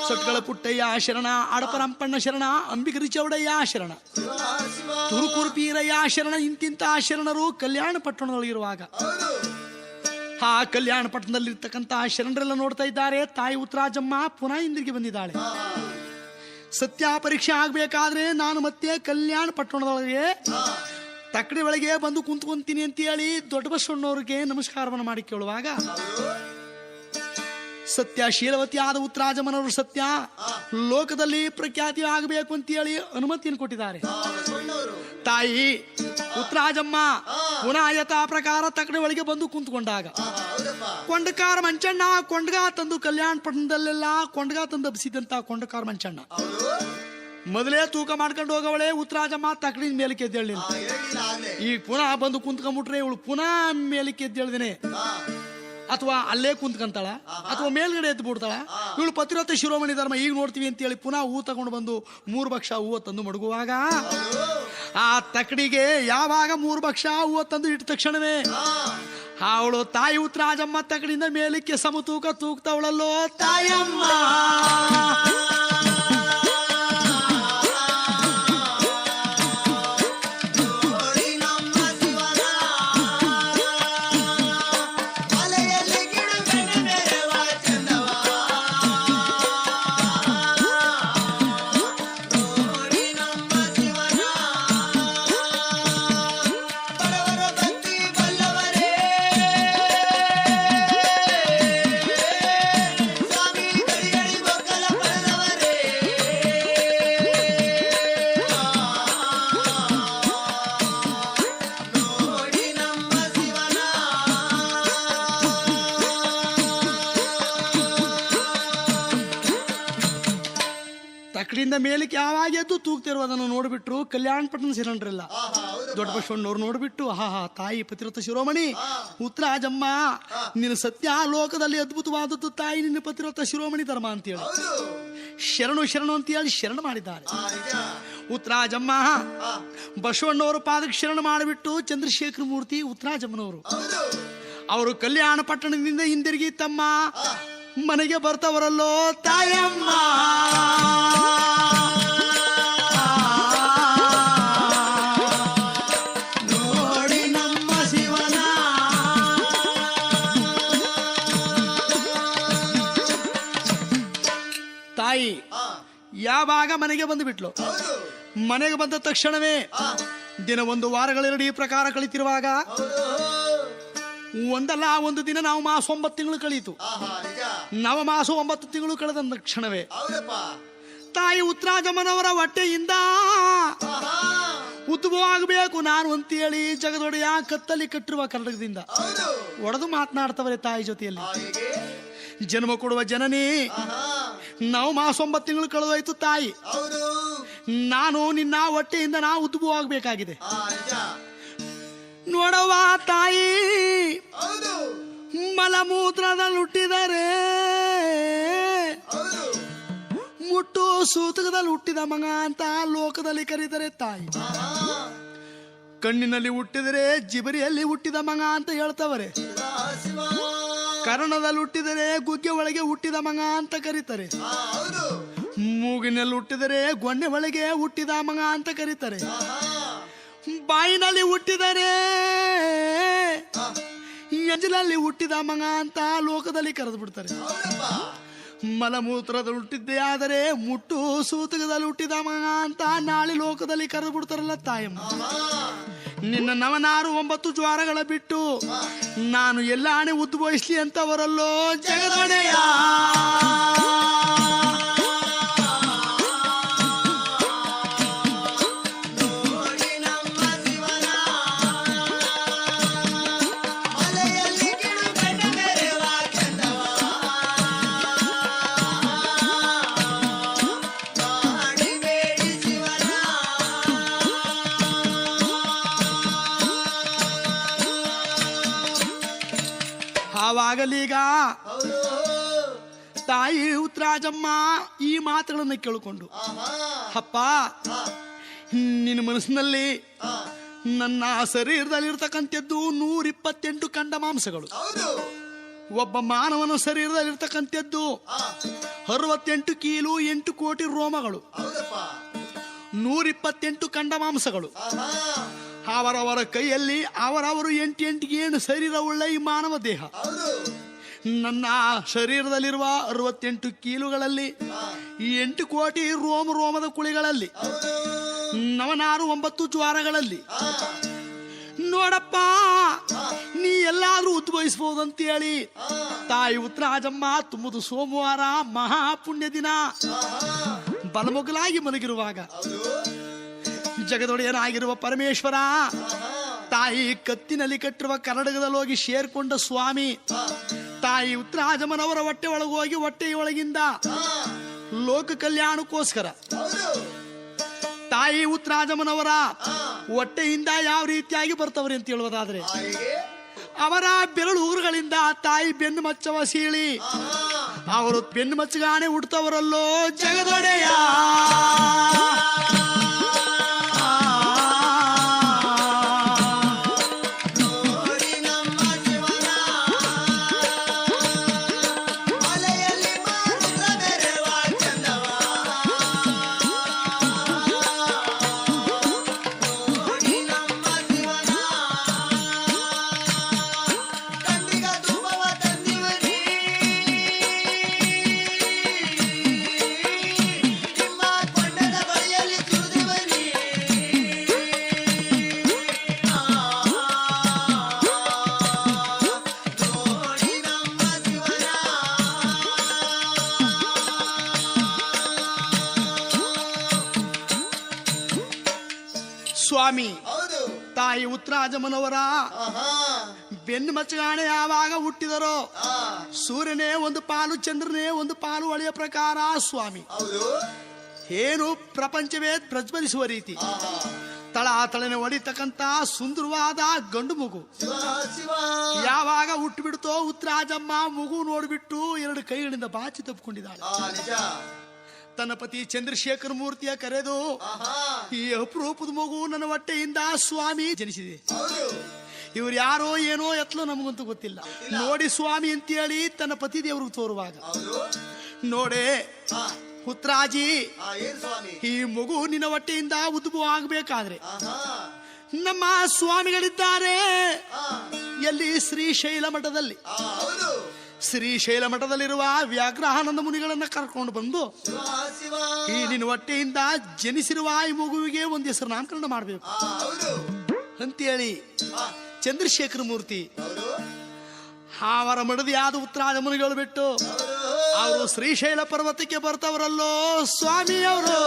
ಸೊಟ್ಗಳ ಪುಟ್ಟಯ್ಯ ಶರಣ, ಅಡಪರಂಪಣ್ಣ ಶರಣ, ಅಂಬಿಗರಿ ಚೌಡಯ್ಯ ಶರಣ, ತುರುಕೂರು ಪೀರಯ್ಯ ಶರಣ. ಇಂತಿಂತ ಶರಣರು ಕಲ್ಯಾಣ ಪಟ್ಟಣದಲ್ಲಿರುವಾಗ ಆ ಕಲ್ಯಾಣ ಪಟ್ಟಣದಲ್ಲಿರ್ತಕ್ಕಂಥ ಶರಣರೆಲ್ಲ ನೋಡ್ತಾ ಇದ್ದಾರೆ. ತಾಯಿ ಉತ್ತರಾಜಮ್ಮ ಪುನಃ ಇಂದಿಗೆ ಬಂದಿದ್ದಾಳೆ. ಸತ್ಯ ಪರೀಕ್ಷೆ ಆಗ್ಬೇಕಾದ್ರೆ ನಾನು ಮತ್ತೆ ಕಲ್ಯಾಣ ಪಟ್ಟಣದೊಳಗೆ ತಕ್ಕಡಿ ಒಳಗೆ ಬಂದು ಕುಂತ್ಕೊಂತೀನಿ ಅಂತ ಹೇಳಿ ದೊಡ್ಡ ಬಸವಣ್ಣವ್ರಿಗೆ ನಮಸ್ಕಾರವನ್ನು ಮಾಡಿ ಕೇಳುವಾಗ ಸತ್ಯ ಶೀಲವತಿ ಆದ ಉತ್ತರಾಜಮ್ಮನವರು ಸತ್ಯ ಲೋಕದಲ್ಲಿ ಪ್ರಖ್ಯಾತಿ ಆಗಬೇಕು ಅಂತ ಹೇಳಿ ಅನುಮತಿಯನ್ನು ಕೊಟ್ಟಿದ್ದಾರೆ. ತಾಯಿ ಉತ್ತರಾಜಮ್ಮ ಪುನಃ ಯಥಾ ಪ್ರಕಾರ ತಕ್ಕಡಿ ಒಳಗೆ ಬಂದು ಕುಂತ್ಕೊಂಡಾಗ ಕೊಂಡಕಾರ ಮಂಚಣ್ಣ ಕೊಂಡಗ ತಂದು ಕಲ್ಯಾಣ ಪಟ್ಟಣದಲ್ಲೆಲ್ಲ ಕೊಂಡಗ ತಂದು ಹಬ್ಸಿದಂತ ಕೊಂಡಕಾರ ಮಂಚಣ್ಣ ಮೊದಲೇ ತೂಕ ಮಾಡ್ಕೊಂಡು ಹೋಗವಳೆ ಉತ್ತರಾಜಮ್ಮ ತಕ್ಕಡಿನ ಮೇಲಕ್ಕೆ ಎದ್ದೇಳಿಲ್ಲ. ಈಗ ಪುನಃ ಬಂದು ಕುಂತ್ಕೊಂಡ್ಬಿಟ್ರೆ ಇವಳು ಪುನಃ ಮೇಲಕ್ಕೆ ಎದ್ದೇಳ್ದೇನೆ ಅಥವಾ ಅಲ್ಲೇ ಕುಂತ್ಕಂತಾಳ ಅಥವಾ ಮೇಲ್ಗಡೆ ಎದ್ದು ಬಿಡ್ತಾಳ. ಇವಳು ಪತಿರಥ ಶಿರೋಮಣಿ ಧರ್ಮ ಈಗ ನೋಡ್ತೀವಿ ಅಂತ ಹೇಳಿ ಪುನಃ ಹೂ ತಗೊಂಡು ಬಂದು 3 ಭಕ್ಷ ಹೂವು ತಂದು ಮಡಗುವಾಗ ಆ ತಕ್ಕಡಿಗೆ ಯಾವಾಗ 3 ಭಕ್ಷ ಹೂವು ತಂದು ಇಟ್ಟ ತಕ್ಷಣವೇ ಅವಳು ತಾಯಿ ಉತ್ತರಾಜಮ್ಮ ತಕ್ಕಡಿಯಿಂದ ಮೇಲಕ್ಕೆ ಸಮತೂಕ ತೂಗ್ತಾವಳಲ್ಲೋ ತಾಯಮ್ಮ. ತಕ್ಕಡಿಯಿಂದ ಮೇಲಕ್ಕೆ ಯಾವಾಗ ಎದ್ದು ತೂಗ್ತಿರುವುದನ್ನು ನೋಡ್ಬಿಟ್ರು ಕಲ್ಯಾಣ ಪಟ್ಟಣ ಶರಣರೆಲ್ಲ ದೊಡ್ಡ ಬಸವಣ್ಣವ್ರು ನೋಡ್ಬಿಟ್ಟು ತಾಯಿ ಪತಿರಥ ಶಿರೋಮಣಿ ಉತ್ತರಾಜಮ್ಮ ನಿನ್ನ ಸತ್ಯ ಲೋಕದಲ್ಲಿ ಅದ್ಭುತವಾದದ್ದು ತಾಯಿ, ನಿನ್ನ ಪತಿರಥ ಶಿರೋಮಣಿ ಧರ್ಮ ಅಂತೇಳಿ ಶರಣು ಶರಣು ಅಂತ ಹೇಳಿ ಶರಣ ಮಾಡಿದ್ದಾರೆ. ಉತ್ತರಾಜಮ್ಮ ಬಸವಣ್ಣವರು ಪಾದಕ್ಕೆ ಶರಣ ಮಾಡಿಬಿಟ್ಟು ಚಂದ್ರಶೇಖರ ಮೂರ್ತಿ ಉತ್ತರಾಜಮ್ಮನವರು ಅವರು ಕಲ್ಯಾಣ ಪಟ್ಟಣದಿಂದ ಹಿಂದಿರುಗಿ ತಮ್ಮ ಮನೆಗೆ ಬರ್ತವರಲ್ಲೋ ತಾಯಮ್ಮ. ನೋಡಿ ನಮ್ಮ ಯಾವಾಗ ಮನೆಗೆ ಬಂದು ಬಿಟ್ಲು. ಮನೆಗೆ ಬಂದ ತಕ್ಷಣವೇ ದಿನ 1 ವಾರಗಳೆರಡು ಈ ಪ್ರಕಾರ ಕಳಿತಿರುವಾಗ ಒಂದಲ್ಲ ಒಂದು ದಿನ ನಾವು ಮಾಸ 9 ತಿಂಗಳು ಕಳೀತು. ನವಮಾಸ 9 ತಿಂಗಳು ಕಳೆದ ತಕ್ಷಣವೇ ತಾಯಿ ಉತ್ತರಾಜಮ್ಮನವರ ಹೊಟ್ಟೆಯಿಂದ ಉದ್ಭವ ಆಗಬೇಕು ನಾನು ಅಂತೇಳಿ ಜಗದೊಡೆಯ ಕತ್ತಲ್ಲಿ ಕಟ್ಟಿರುವ ಕನ್ನಡದಿಂದ ಒಡೆದು ಮಾತನಾಡ್ತವರೆ ತಾಯಿ ಜೊತೆಯಲ್ಲಿ. ಜನ್ಮ ಕೊಡುವ ಜನನಿ, ನಾವು ಮಾಸ 9 ತಿಂಗಳು ಕಳೆದೋಯ್ತು ತಾಯಿ, ನಾನು ನಿನ್ನ ಹೊಟ್ಟೆಯಿಂದ ನಾ ಉದ್ಭವ ಆಗಬೇಕಾಗಿದೆ. ನೋಡವ ತಾಯಿ, ಮಲಮೂತ್ರದಲ್ಲಿ ಹುಟ್ಟಿದರೆ ಮುಟ್ಟು ಸೂತಕದಲ್ಲಿ ಹುಟ್ಟಿದ ಮಗ ಅಂತ ಲೋಕದಲ್ಲಿ ಕರೀತಾರೆ ತಾಯಿ. ಕಣ್ಣಿನಲ್ಲಿ ಹುಟ್ಟಿದರೆ ಜಿಬರಿಯಲ್ಲಿ ಹುಟ್ಟಿದ ಮಗ ಅಂತ ಹೇಳ್ತವರೆ. ಕರ್ಣದಲ್ಲಿ ಹುಟ್ಟಿದರೆ ಗುಗ್ಗೆ ಒಳಗೆ ಹುಟ್ಟಿದ ಮಗ ಅಂತ ಕರೀತಾರೆ. ಮೂಗಿನಲ್ಲಿ ಹುಟ್ಟಿದರೆ ಗೊಣ್ಣೆ ಒಳಗೆ ಹುಟ್ಟಿದ ಮಗ ಅಂತ ಕರೀತಾರೆ. ಬಾಯಿನಲ್ಲಿ ಹುಟ್ಟಿದರೆ ಎಂಜಲಲ್ಲಿ ಹುಟ್ಟಿದ ಮಗ ಅಂತ ಲೋಕದಲ್ಲಿ ಕರೆದು ಬಿಡ್ತಾರೆ. ಮಲಮೂತ್ರದಲ್ಲಿ ಹುಟ್ಟಿದ್ದೇ ಆದರೆ ಮುಟ್ಟು ಸೂತಕದಲ್ಲಿ ಹುಟ್ಟಿದ ಮಗ ಅಂತ ನಾಳೆ ಲೋಕದಲ್ಲಿ ಕರೆದು ಬಿಡ್ತಾರಲ್ಲ ತಾಯಮ್ಮ. ನಿನ್ನ ನವನಾರು 9 ಜ್ವಾರಗಳ ಬಿಟ್ಟು ನಾನು ಎಲ್ಲ ಹಣೆ ಉದ್ಭವಿಸ್ಲಿ ಅಂತವರಲ್ಲೋ ಜಗದೊಡೆಯ. ಆವಾಗಲೀಗ ತಾಯಿ ಉತ್ತರಾಜಮ್ಮ ಈ ಮಾತುಗಳನ್ನು ಕೇಳಿಕೊಂಡು, ಅಪ್ಪ ನಿನ್ನ ಮನಸ್ಸಿನಲ್ಲಿ ನನ್ನ ಶರೀರದಲ್ಲಿರ್ತಕ್ಕಂಥದ್ದು 128 ಖಂಡ ಮಾಂಸಗಳು, ಒಬ್ಬ ಮಾನವನ ಶರೀರದಲ್ಲಿರ್ತಕ್ಕಂಥದ್ದು 68 ಕೀಲು 8 ಕೋಟಿ ರೋಮಗಳು, 128 ಖಂಡ ಮಾಂಸಗಳು. ಅವರವರ ಕೈಯಲ್ಲಿ ಅವರವರು 8 ಏನು ಶರೀರವುಳ್ಳ ಈ ಮಾನವ ದೇಹ. ನನ್ನ ಶರೀರದಲ್ಲಿರುವ 68 ಕೀಲುಗಳಲ್ಲಿ 8 ಕೋಟಿ ರೋಮದ ಕುಳಿಗಳಲ್ಲಿ ನವನಾರು 9 ಜ್ವಾರಗಳಲ್ಲಿ ನೋಡಪ್ಪ ನೀ ಎಲ್ಲಾದ್ರೂ ಉದ್ಭವಿಸಬಹುದಂತೇಳಿ ತಾಯಿ ಉತ್ತರಾಜಮ್ಮ ತುಂಬುದು ಸೋಮವಾರ ಮಹಾಪುಣ್ಯ ದಿನ ಬಲಮೊಗಲಾಗಿ ಮಲಗಿರುವಾಗ ಜಗದೊಡೆಯನಾಗಿರುವ ಪರಮೇಶ್ವರ ತಾಯಿ ಕತ್ತಿನಲ್ಲಿ ಕಟ್ಟಿರುವ ಕನ್ನಡಕದಲ್ಲಿ ಹೋಗಿ ಸೇರ್ಕೊಂಡ ಸ್ವಾಮಿ ತಾಯಿ ಉತ್ತರಾಜಮ್ಮನವರ ಹೊಟ್ಟೆ ಒಳಗೋಗಿ ಹೊಟ್ಟೆಯೊಳಗಿಂದ ಲೋಕ ಕಲ್ಯಾಣಕ್ಕೋಸ್ಕರ ತಾಯಿ ಉತ್ತರಾಜಮ್ಮನವರ ಹೊಟ್ಟೆಯಿಂದ ಯಾವ ರೀತಿಯಾಗಿ ಬರ್ತವ್ರಿ ಅಂತ ಹೇಳುವುದಾದ್ರೆ ಅವರ ಬೆರಳು ಊರುಗಳಿಂದ ತಾಯಿ ಬೆನ್ನು ಮಚ್ಚವ ಸೀಳಿ ಅವರು ಬೆನ್ನು ಮಚ್ಚಗಾನೆ ಹುಡ್ತವರಲ್ಲೋ ಜಗದೊಡೆಯ. ಸ್ವಾಮಿ ತಾಯಿ ಉತ್ತರಾಜಮ್ಮನವರ ಬೆನ್ನು ಮಚ್ಚಗಾಣೆ ಯಾವಾಗ ಹುಟ್ಟಿದರೋ ಸೂರ್ಯನೇ ಒಂದು ಪಾಲು ಚಂದ್ರನೇ ಒಂದು ಪಾಲು ಒಳೆಯ ಪ್ರಕಾರ ಸ್ವಾಮಿ ಏನು ಪ್ರಪಂಚವೇ ಪ್ರಜ್ವಲಿಸುವ ರೀತಿ ತಳನೆ ಹೊಡಿತಕ್ಕಂತ ಸುಂದರವಾದ ಗಂಡು ಮಗು ಯಾವಾಗ ಹುಟ್ಟುಬಿಡ್ತೋ ಉತ್ತರಾಜಮ್ಮ ಮಗು ನೋಡ್ಬಿಟ್ಟು 2 ಕೈಗಳಿಂದ ಬಾಚಿ ತಪ್ಪಿಕೊಂಡಿದ್ದಾಳೆ. ತನ್ನ ಪತಿ ಚಂದ್ರಶೇಖರ ಮೂರ್ತಿಯ ಕರೆದು ಈ ಅಪರೂಪದ ಮಗು ನನ್ನ ಹೊಟ್ಟೆಯಿಂದ ಸ್ವಾಮಿ ಜನಿಸಿದೆ. ಇವ್ರು ಯಾರೋ ಏನೋ ಎತ್ತಲೋ ನಮಗಂತೂ ಗೊತ್ತಿಲ್ಲ. ನೋಡಿ ಸ್ವಾಮಿ ಅಂತೇಳಿ ತನ್ನ ಪತಿ ದೇವ್ರಿಗೆ ತೋರುವಾಗ ನೋಡೆ ಉತ್ತರಾಜಿ ಈ ಮಗು ನಿನ್ನ ಹೊಟ್ಟೆಯಿಂದ ಉದ್ಭವ ಆಗಬೇಕಾದ್ರೆ ನಮ್ಮ ಸ್ವಾಮಿಗಳಿದ್ದಾರೆ ಎಲ್ಲಿ ಶ್ರೀಶೈಲ ಮಠದಲ್ಲಿ ಶ್ರೀಶೈಲ ಮಠದಲ್ಲಿರುವ ವ್ಯಾಘ್ರಾನಂದ ಮುನಿಗಳನ್ನ ಕರ್ಕೊಂಡು ಬಂದು ಈ ನಿನ್ನ ಹೊಟ್ಟೆಯಿಂದ ಜನಿಸಿರುವ ಈ ಮಗುವಿಗೆ ಒಂದು ಹೆಸರು ನಾಮಕರಣ ಮಾಡಬೇಕು ಅಂತೇಳಿ ಚಂದ್ರಶೇಖರ ಮೂರ್ತಿ ಅವರ ಮಡದಿಯಾದ ಉತ್ತರಾದ ಮುನಿಗಳು ಬಿಟ್ಟು ಅವರು ಶ್ರೀಶೈಲ ಪರ್ವತಕ್ಕೆ ಬರ್ತಾವ್ರಲ್ಲೋ ಸ್ವಾಮಿ ಅವರು.